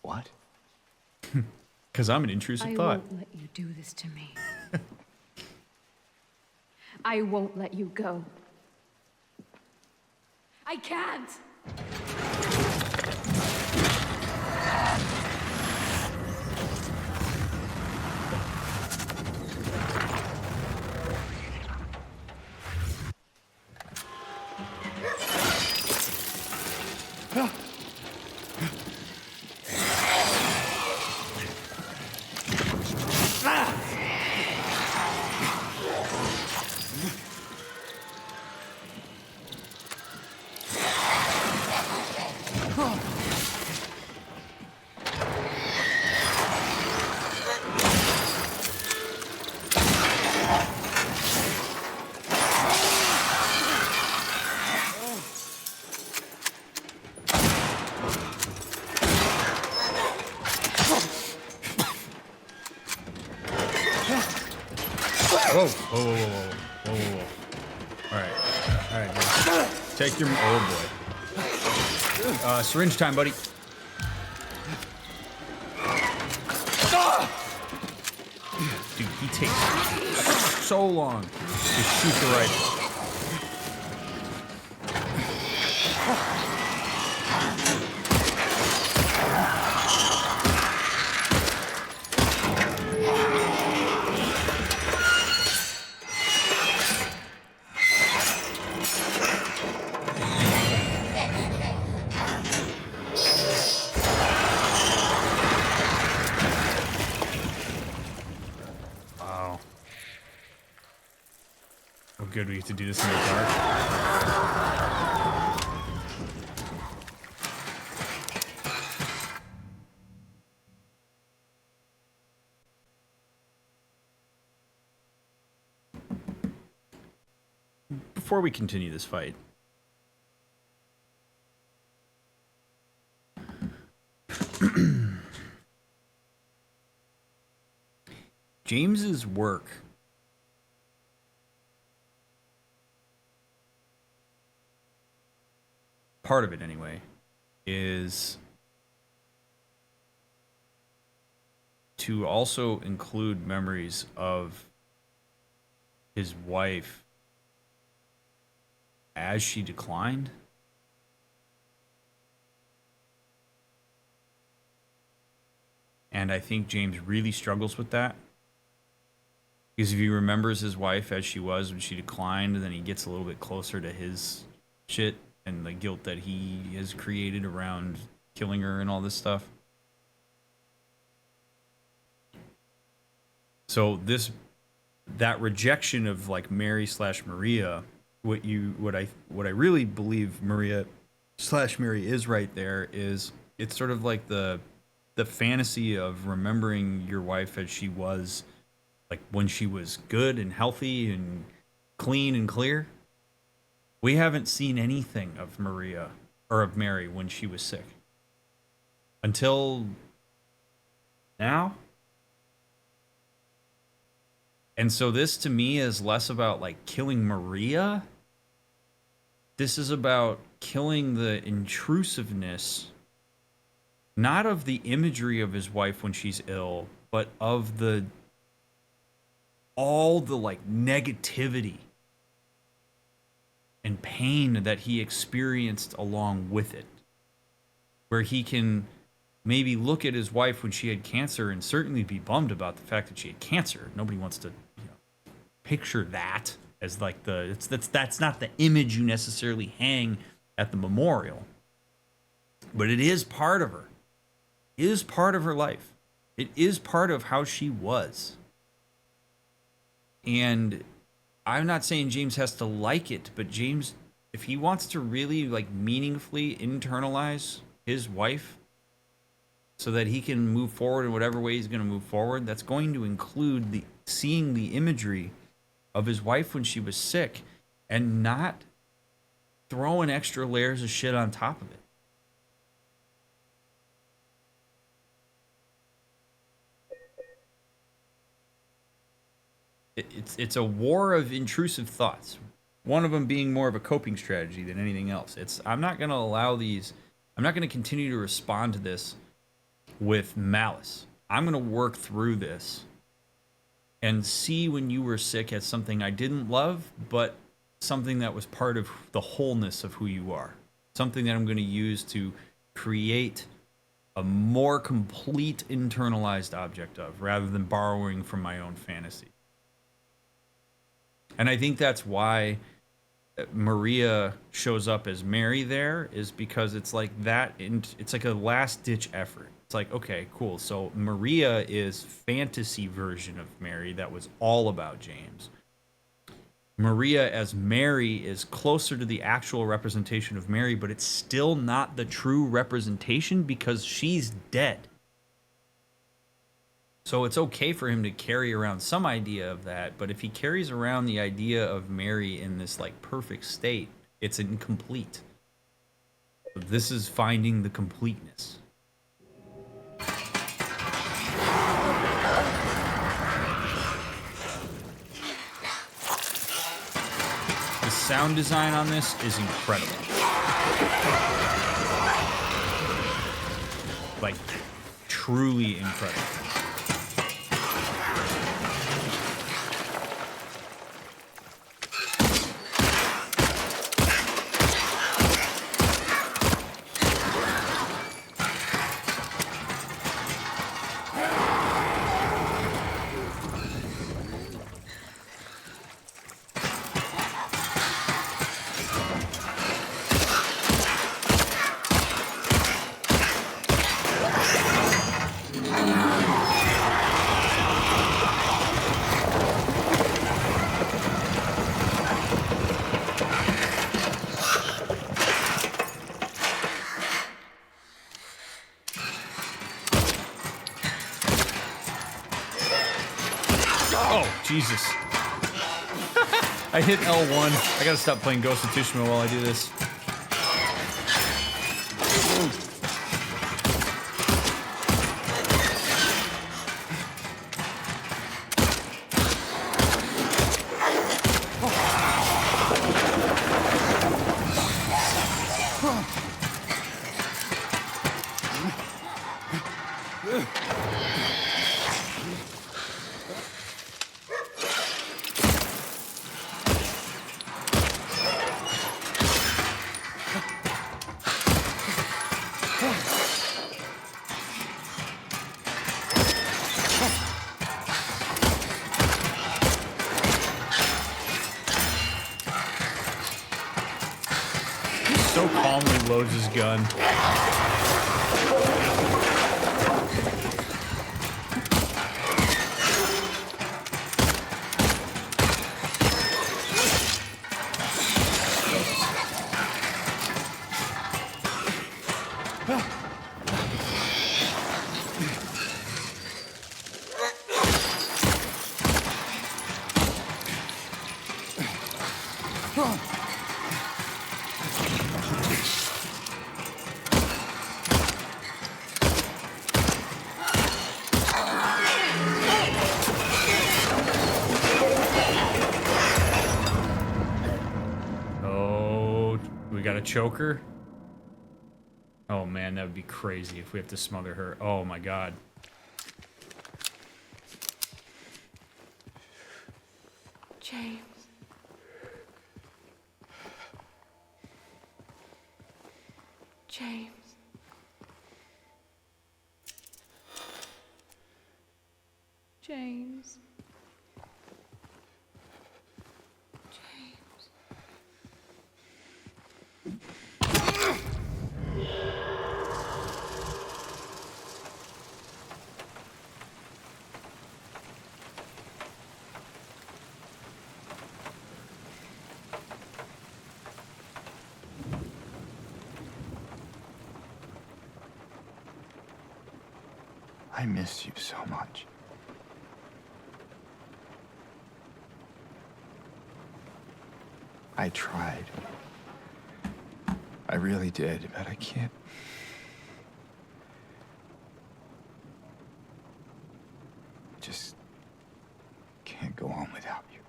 What? Because I'm an intrusive I thought. won't let you do this to me. I won't let you go. I can't! Whoa, whoa, whoa, whoa, whoa, whoa, whoa, whoa. All right, man. Take your, oh boy. Syringe time, buddy. Dude, he takes so long to shoot the rifle. Wow. Oh, good, we get to do this in the dark. Before we continue this fight, James's work part of it anyway is to also include memories of his wife as she declined. And I think James really struggles with that. Because if he remembers his wife as she was when she declined, then he gets a little bit closer to his shit and the guilt that he has created around killing her and all this stuff. So this that rejection of like Mary slash Maria, what I really believe Maria slash Mary is right there is it's sort of like the fantasy of remembering your wife as she was, like when she was good and healthy and clean and clear. We haven't seen anything of Maria or of Mary when she was sick until now. And so this to me is less about like killing Maria. This is about killing the intrusiveness, not of the imagery of his wife when she's ill, but of all the like negativity and pain that he experienced along with it. Where he can maybe look at his wife when she had cancer and certainly be bummed about the fact that she had cancer. Nobody wants to, picture that as like that's not the image you necessarily hang at the memorial. But it is part of her. It is part of her life. It is part of how she was. And I'm not saying James has to like it, but James, if he wants to really like meaningfully internalize his wife so that he can move forward in whatever way he's going to move forward, that's going to include seeing the imagery of his wife when she was sick and not throwing extra layers of shit on top of it. It's a war of intrusive thoughts. One of them being more of a coping strategy than anything else. I'm not going to continue to respond to this with malice. I'm going to work through this and see when you were sick as something I didn't love, but something that was part of the wholeness of who you are. Something that I'm going to use to create a more complete internalized object of, rather than borrowing from my own fantasy. And I think that's why Maria shows up as Mary there, is because it's like that, and it's like a last ditch effort. It's like, okay, cool. So Maria is fantasy version of Mary that was all about James. Maria as Mary is closer to the actual representation of Mary, but it's still not the true representation because she's dead. So it's okay for him to carry around some idea of that, but if he carries around the idea of Mary in this like perfect state, it's incomplete. This is finding the completeness. The sound design on this is incredible. Like, truly incredible. Jesus. I hit L1. I gotta stop playing Ghost of Tsushima while I do this. So calmly loads his gun. we gotta choke her? Oh man, that would be crazy if we have to smother her. Oh my god. James. James. James. James. I miss you so much. I tried. I really did, but I can't. Just can't go on without you.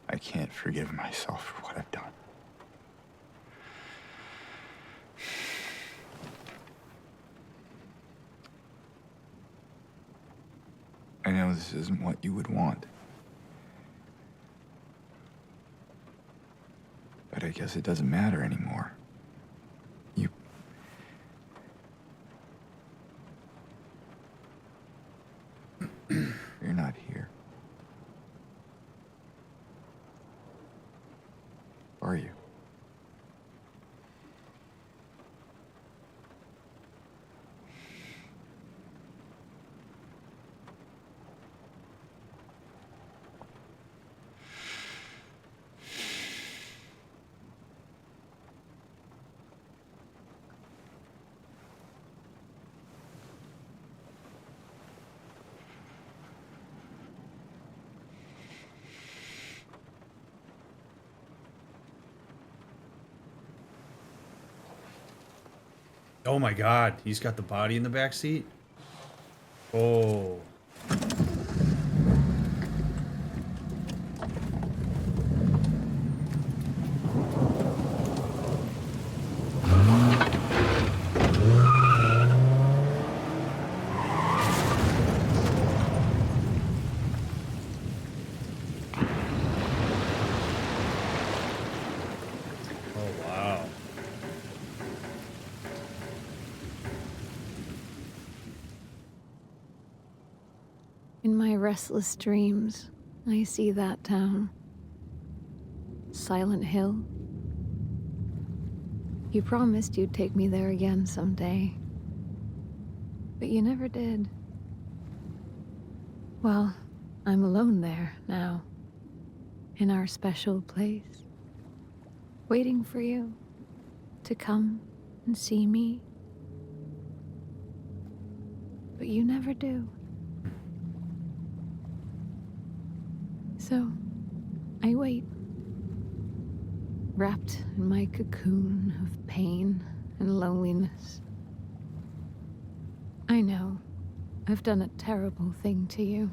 I can't forgive myself for what I've done. I know this isn't what you would want. But I guess it doesn't matter anymore. You're not here. Are you? Oh my god, he's got the body in the back seat. Oh. Oh wow. In my restless dreams, I see that town. Silent Hill. You promised you'd take me there again someday. But you never did. Well, I'm alone there now. In our special place. Waiting for you to come and see me. But you never do. So, I wait, wrapped in my cocoon of pain and loneliness. I know, I've done a terrible thing to you.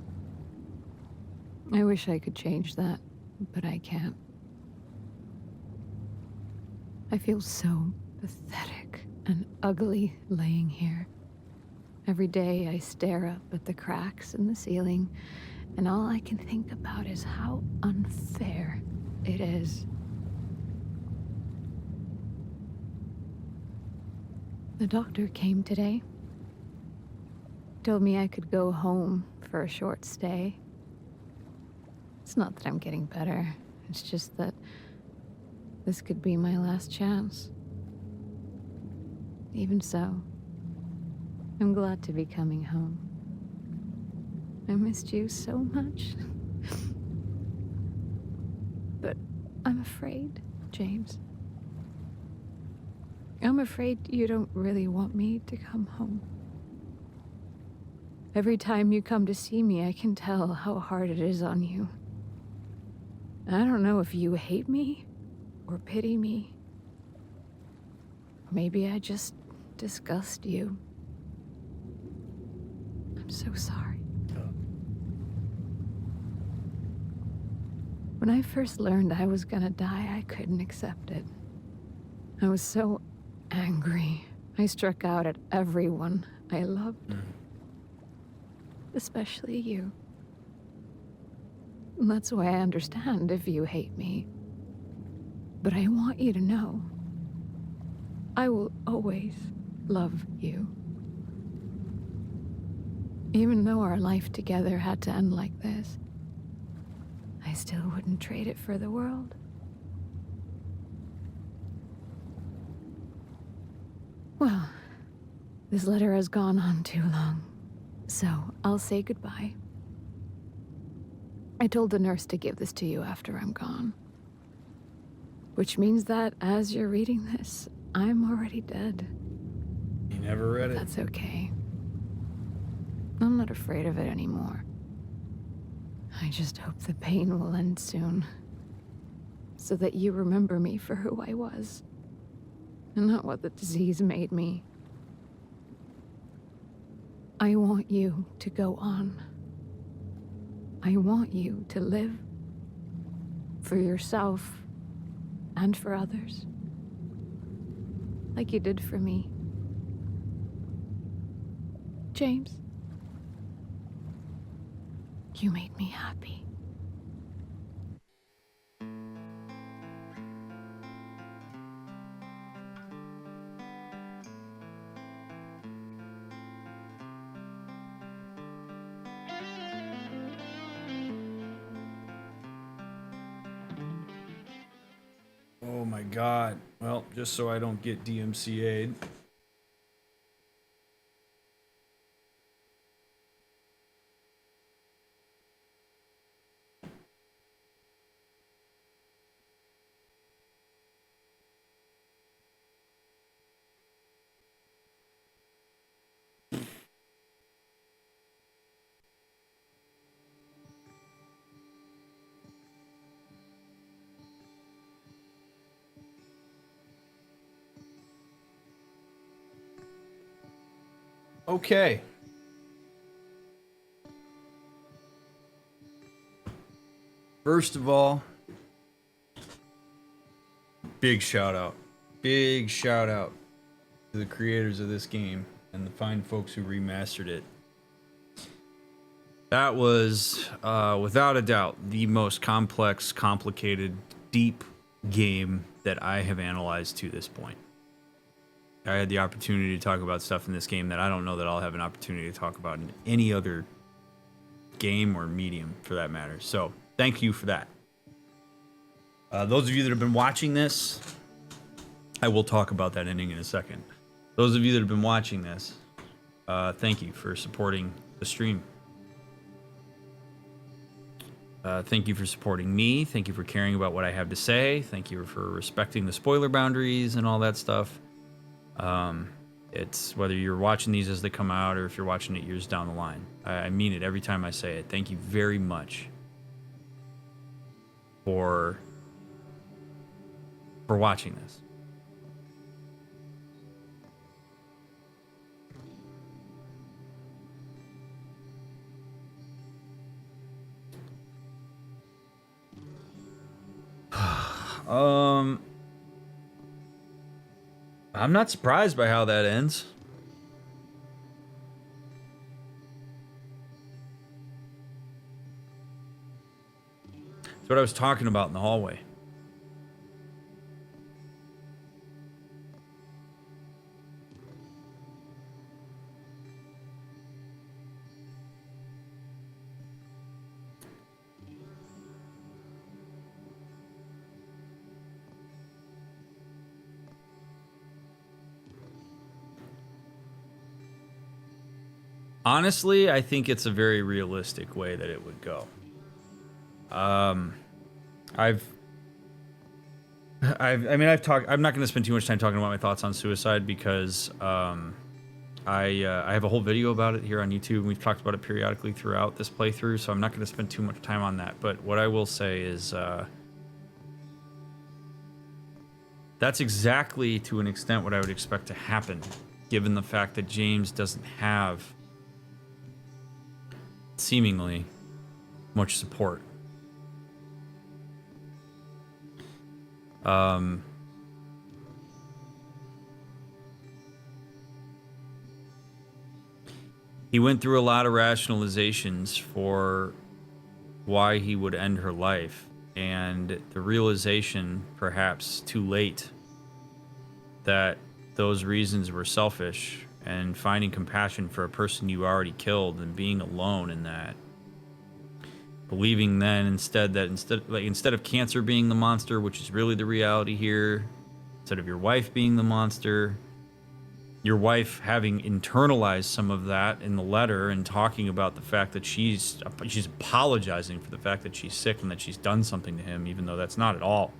I wish I could change that, but I can't. I feel so pathetic and ugly laying here. Every day I stare up at the cracks in the ceiling, and all I can think about is how unfair it is. The doctor came today. Told me I could go home for a short stay. It's not that I'm getting better. It's just that this could be my last chance. Even so, I'm glad to be coming home. I missed you so much. But I'm afraid, James. I'm afraid you don't really want me to come home. Every time you come to see me, I can tell how hard it is on you. I don't know if you hate me or pity me. Maybe I just disgust you. I'm so sorry. When I first learned I was gonna die, I couldn't accept it. I was so angry. I struck out at everyone I loved. Especially you. And that's why I understand if you hate me. But I want you to know, I will always love you. Even though our life together had to end like this, I still wouldn't trade it for the world. Well, this letter has gone on too long, so I'll say goodbye. I told the nurse to give this to you after I'm gone. Which means that as you're reading this, I'm already dead. You never read it. That's okay. I'm not afraid of it anymore. I just hope the pain will end soon. So that you remember me for who I was. And not what the disease made me. I want you to go on. I want you to live. For yourself. And for others. Like you did for me. James. You made me happy. Oh my god. Well, just so I don't get DMCA'd. Okay. First of all, big shout out to the creators of this game and the fine folks who remastered it. That was, without a doubt, the most complex, complicated, deep game that I have analyzed to this point. I had the opportunity to talk about stuff in this game that I don't know that I'll have an opportunity to talk about in any other game or medium, for that matter. So, thank you for that. Those of you that have been watching this, I will talk about that ending in a second. Those of you that have been watching this, thank you for supporting the stream. Thank you for supporting me. Thank you for caring about what I have to say. Thank you for respecting the spoiler boundaries and all that stuff. It's whether you're watching these as they come out or if you're watching it years down the line. I mean it every time I say it. Thank you very much for watching this. I'm not surprised by how that ends. That's what I was talking about in the hallway. Honestly, I think it's a very realistic way that it would go. I'm not going to spend too much time talking about my thoughts on suicide because I have a whole video about it here on YouTube, and we've talked about it periodically throughout this playthrough, so I'm not going to spend too much time on that. But what I will say is that's exactly, to an extent, what I would expect to happen, given the fact that James doesn't have seemingly much support. He went through a lot of rationalizations for why he would end her life, and the realization, perhaps too late, that those reasons were selfish, and finding compassion for a person you already killed and being alone in that. Believing then instead of cancer being the monster, which is really the reality here, instead of your wife being the monster, your wife having internalized some of that in the letter and talking about the fact that she's apologizing for the fact that she's sick and that she's done something to him, even though that's not at all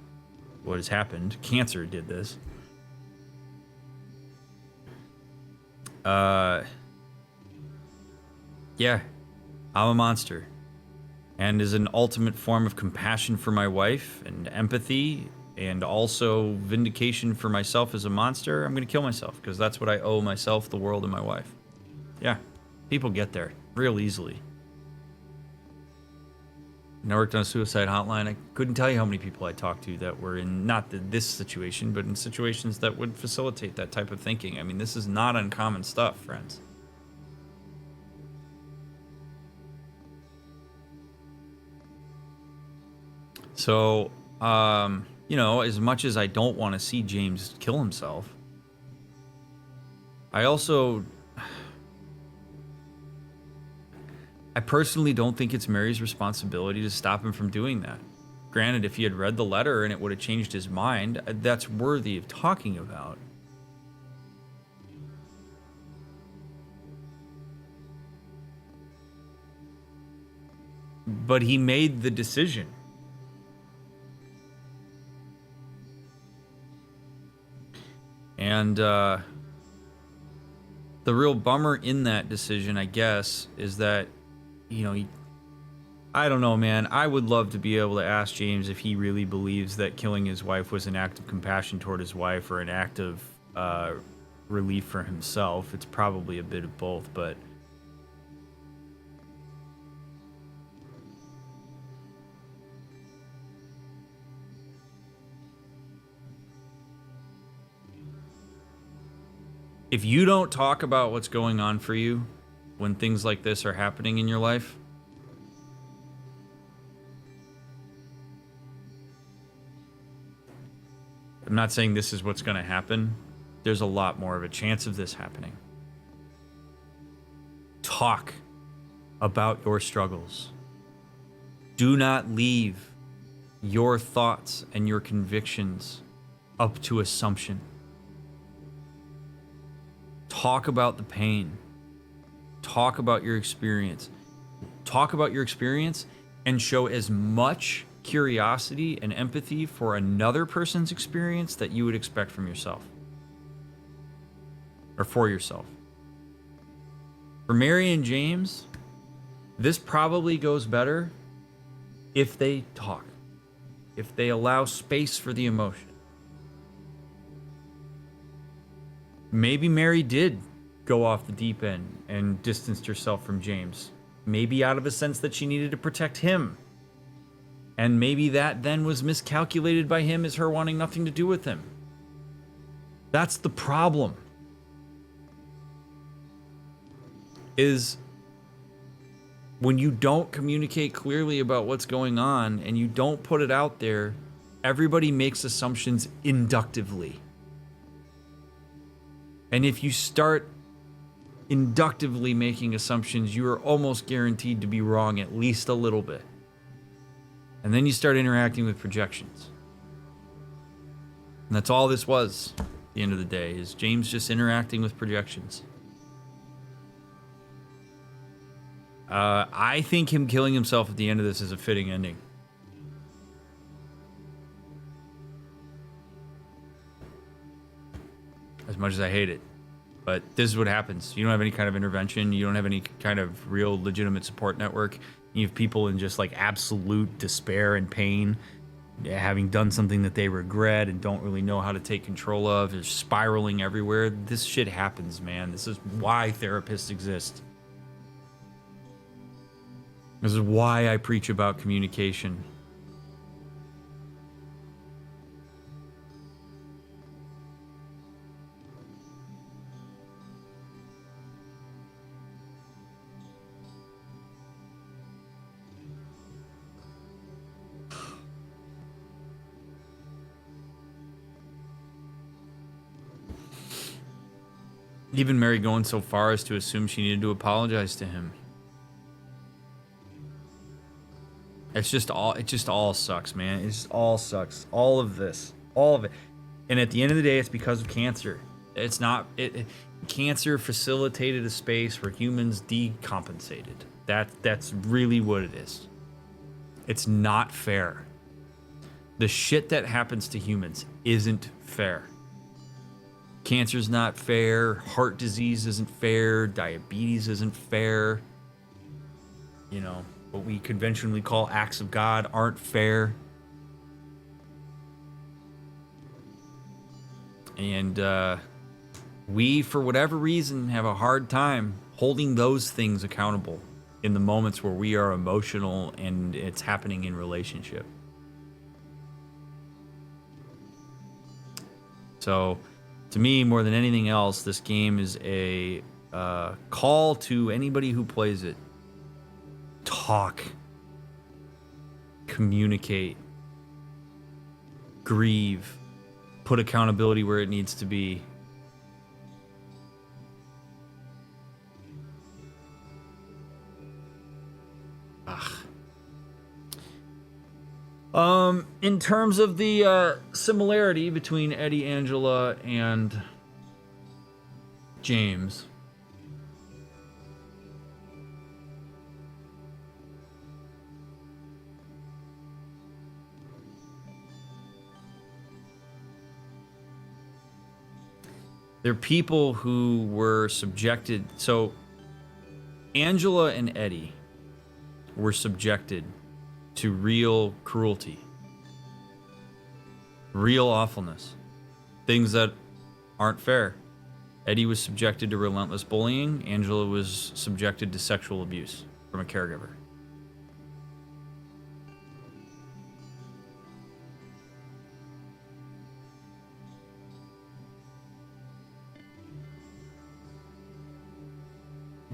what has happened. Cancer did this. Yeah, I'm a monster. And as an ultimate form of compassion for my wife and empathy and also vindication for myself as a monster, I'm going to kill myself because that's what I owe myself, the world, and my wife. Yeah, people get there real easily. When I worked on a suicide hotline, I couldn't tell you how many people I talked to that were in not this situation, but in situations that would facilitate that type of thinking. I mean, this is not uncommon stuff, friends. So, you know, as much as I don't want to see James kill himself, I personally don't think it's Mary's responsibility to stop him from doing that. Granted, if he had read the letter and it would have changed his mind, that's worthy of talking about. But he made the decision. And the real bummer in that decision, I guess, is that, you know, I don't know, man. I would love to be able to ask James if he really believes that killing his wife was an act of compassion toward his wife or an act of relief for himself. It's probably a bit of both, but if you don't talk about what's going on for you when things like this are happening in your life, I'm not saying this is what's going to happen. There's a lot more of a chance of this happening. Talk about your struggles. Do not leave your thoughts and your convictions up to assumption. Talk about the pain. Talk about your experience. Talk about your experience and show as much curiosity and empathy for another person's experience that you would expect from yourself. Or for yourself. For Mary and James, this probably goes better if they talk. If they allow space for the emotion. Maybe Mary did go off the deep end and distanced herself from James. Maybe out of a sense that she needed to protect him. And maybe that then was miscalculated by him as her wanting nothing to do with him. That's the problem. Is when you don't communicate clearly about what's going on and you don't put it out there, everybody makes assumptions inductively. And if you start inductively making assumptions, you are almost guaranteed to be wrong at least a little bit. And then you start interacting with projections. And that's all this was at the end of the day, is James just interacting with projections. I think him killing himself at the end of this is a fitting ending. As much as I hate it. But this is what happens. You don't have any kind of intervention. You don't have any kind of real legitimate support network. You have people in just like absolute despair and pain, having done something that they regret and don't really know how to take control of. They're spiraling everywhere. This shit happens, man. This is why therapists exist. This is why I preach about communication. Even Mary going so far as to assume she needed to apologize to him. It just all sucks, man. It just all sucks. All of this. All of it. And at the end of the day, it's because of cancer. It's not... Cancer facilitated a space where humans decompensated. That's really what it is. It's not fair. The shit that happens to humans isn't fair. Cancer's not fair. Heart disease isn't fair. Diabetes isn't fair. You know, what we conventionally call acts of God aren't fair. And we, for whatever reason, have a hard time holding those things accountable in the moments where we are emotional and it's happening in relationship. So, to me, more than anything else, this game is a call to anybody who plays it. Talk. Communicate. Grieve. Put accountability where it needs to be. In terms of the similarity between Eddie, Angela, and James, they're people who were subjected. So, Angela and Eddie were subjected to real cruelty, real awfulness, things that aren't fair. Eddie was subjected to relentless bullying. Angela was subjected to sexual abuse from a caregiver.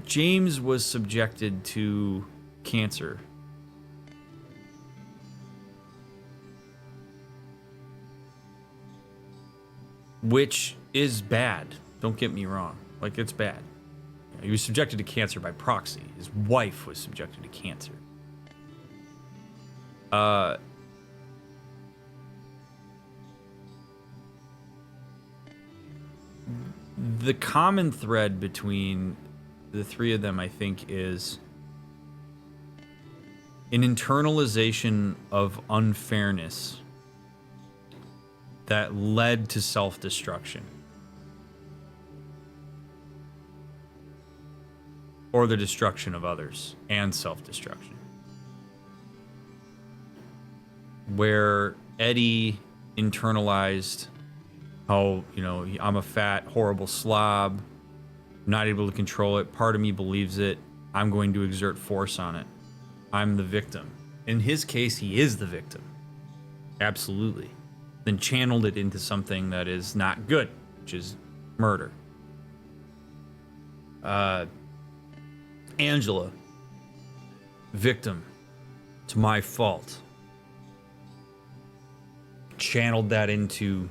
James was subjected to cancer. Which is bad. Don't get me wrong. Like, it's bad. He was subjected to cancer by proxy. His wife was subjected to cancer. The common thread between the three of them, I think, is an internalization of unfairness that led to self-destruction. Or the destruction of others and self-destruction. Where Eddie internalized how, you know, I'm a fat, horrible slob, I'm not able to control it, part of me believes it, I'm going to exert force on it. I'm the victim. In his case, he is the victim. Absolutely. Then channeled it into something that is not good, which is murder. Angela, victim, it's my fault. Channeled that into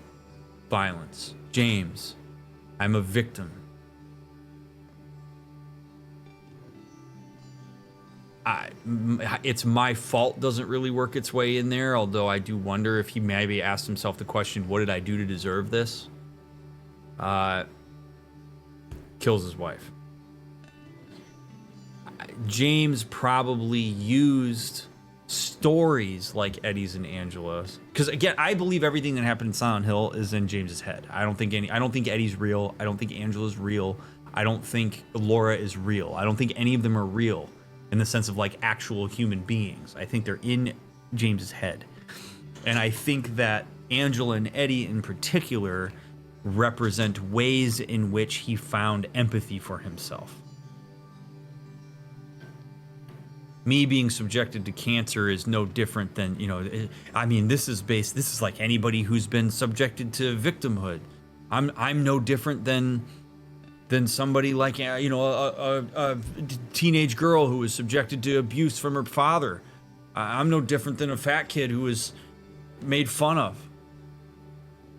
violence. James, I'm a victim. It's my fault doesn't really work its way in there, although I do wonder if he maybe asked himself the question, what did I do to deserve this? Kills his wife. James probably used stories like Eddie's and Angela's, because again, I believe everything that happened in Silent Hill is in James's head. I don't think Eddie's real. I don't think Angela's real. I don't think Laura is real. I don't think any of them are real in the sense of like actual human beings. I think they're in James's head. And I think that Angela and Eddie in particular represent ways in which he found empathy for himself. Me being subjected to cancer is no different than, you know, I mean, this is like anybody who's been subjected to victimhood. I'm no different than somebody like, you know, a teenage girl who was subjected to abuse from her father. I'm no different than a fat kid who was made fun of.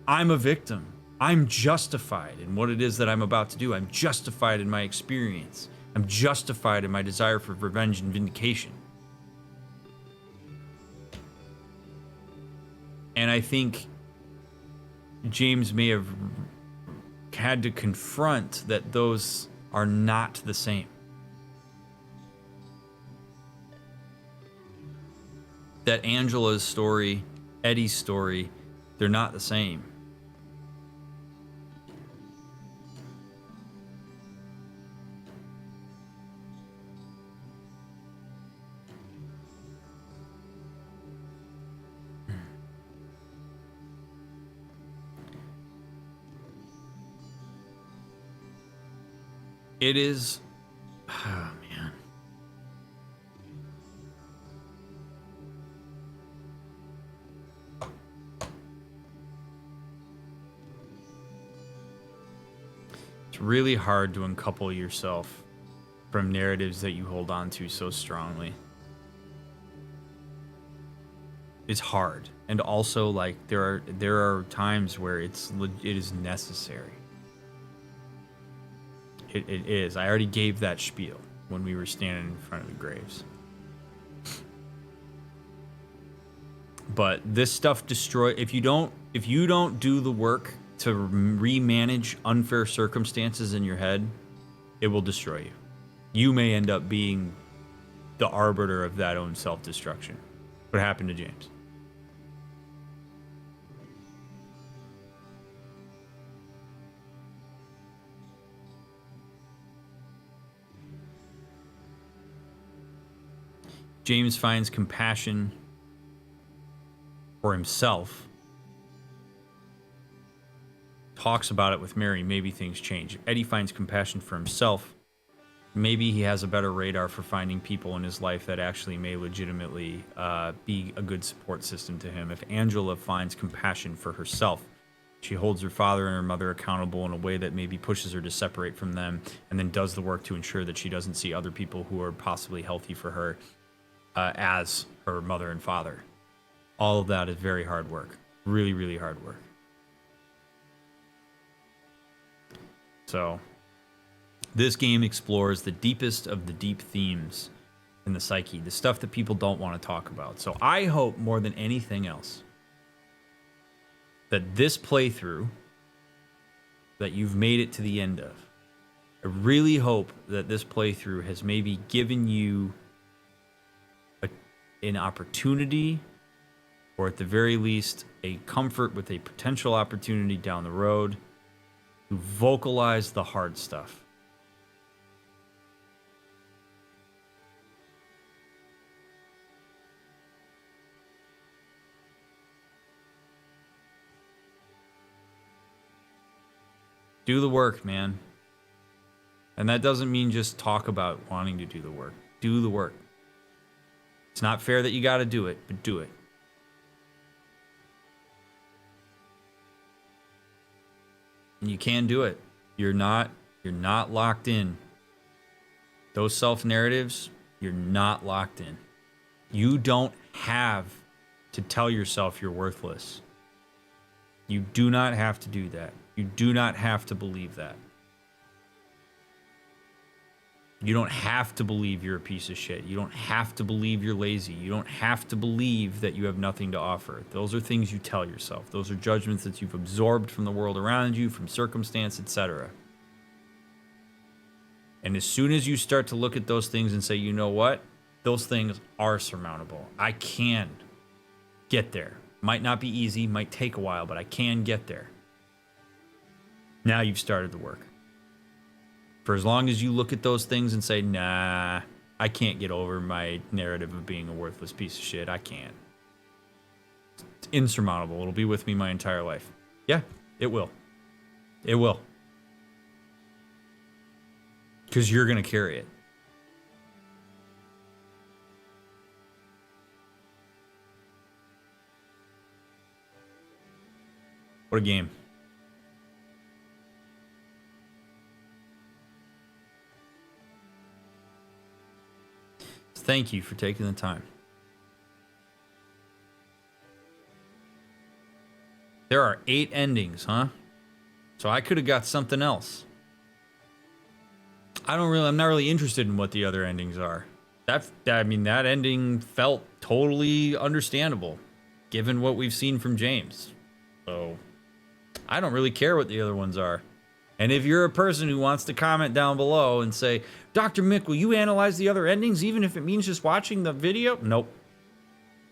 I'm a victim. I'm justified in what it is that I'm about to do. I'm justified in my experience. I'm justified in my desire for revenge and vindication. And I think James may have had to confront that those are not the same. That Angela's story, Eddie's story, they're not the same. It is, oh man. It's really hard to uncouple yourself from narratives that you hold on to so strongly. It's hard. And also, like, there are times where it is necessary. It is. I already gave that spiel when we were standing in front of the graves. But this stuff if you don't do the work to remanage unfair circumstances in your head, it will destroy you. You may end up being the arbiter of that own self-destruction. What happened to James? James finds compassion for himself, talks about it with Mary, maybe things change. Eddie finds compassion for himself. Maybe he has a better radar for finding people in his life that actually may legitimately be a good support system to him. If Angela finds compassion for herself, she holds her father and her mother accountable in a way that maybe pushes her to separate from them, and then does the work to ensure that she doesn't see other people who are possibly healthy for her as her mother and father. All of that is very hard work. Really, really hard work. So, this game explores the deepest of the deep themes in the psyche, the stuff that people don't want to talk about. So I hope more than anything else that this playthrough that you've made it to the end of, I really hope that this playthrough has maybe given you an opportunity, or at the very least, a comfort with a potential opportunity down the road to vocalize the hard stuff. Do the work, man. And that doesn't mean just talk about wanting to do the work. Do the work. It's not fair that you got to do it, but do it. And you can do it. You're not locked in. Those self-narratives, you're not locked in. You don't have to tell yourself you're worthless. You do not have to do that. You do not have to believe that. You don't have to believe you're a piece of shit. You don't have to believe you're lazy. You don't have to believe that you have nothing to offer. Those are things you tell yourself. Those are judgments that you've absorbed from the world around you, from circumstance, etc. And as soon as you start to look at those things and say, you know what? Those things are surmountable. I can get there. Might not be easy, might take a while, but I can get there. Now you've started the work. For as long as you look at those things and say, nah, I can't get over my narrative of being a worthless piece of shit. I can't. It's insurmountable. It'll be with me my entire life. Yeah, it will. It will. Because you're going to carry it. What a game. Thank you for taking the time. There are 8 endings, huh? So I could have got something else. I'm not really interested in what the other endings are. I mean, that ending felt totally understandable, given what we've seen from James. So I don't really care what the other ones are. And if you're a person who wants to comment down below and say, Dr. Mick, will you analyze the other endings even if it means just watching the video? Nope.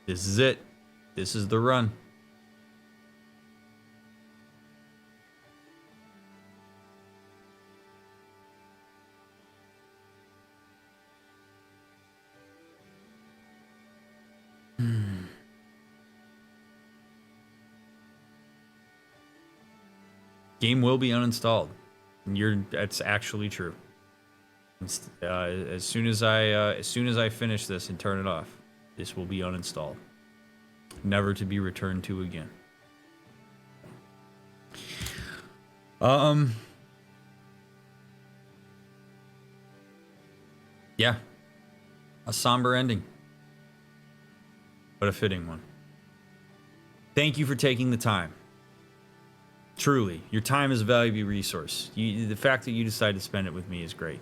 This is it. This is the run. Game will be uninstalled. That's actually true. As soon as I finish this and turn it off, this will be uninstalled, never to be returned to again. Yeah, a somber ending, but a fitting one. Thank you for taking the time. Truly, your time is a valuable resource. The fact that you decided to spend it with me is great.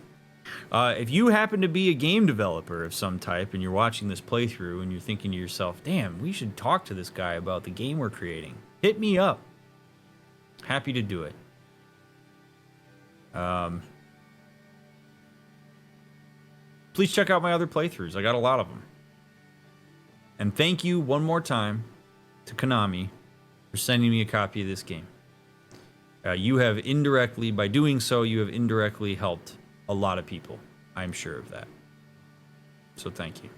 If you happen to be a game developer of some type and you're watching this playthrough and you're thinking to yourself, damn, we should talk to this guy about the game we're creating, hit me up. Happy to do it. Please check out my other playthroughs. I got a lot of them. And thank you one more time to Konami for sending me a copy of this game. You have indirectly, by doing so, you have indirectly helped a lot of people. I'm sure of that. So thank you.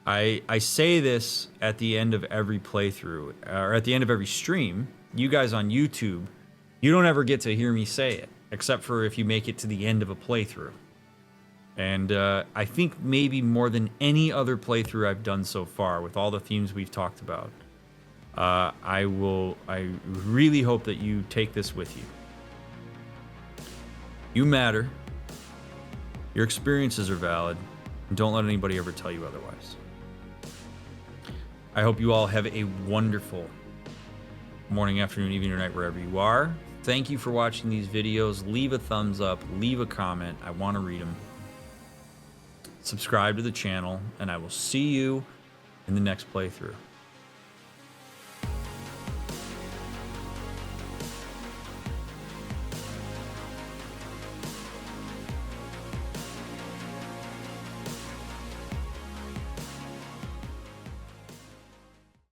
I say this at the end of every playthrough, or at the end of every stream. You guys on YouTube, you don't ever get to hear me say it, except for if you make it to the end of a playthrough. And I think maybe more than any other playthrough I've done so far, with all the themes we've talked about, I really hope that you take this with you. You matter. Your experiences are valid. And don't let anybody ever tell you otherwise. I hope you all have a wonderful morning, afternoon, evening, or night, wherever you are. Thank you for watching these videos. Leave a thumbs up. Leave a comment. I want to read them. Subscribe to the channel, and I will see you in the next playthrough.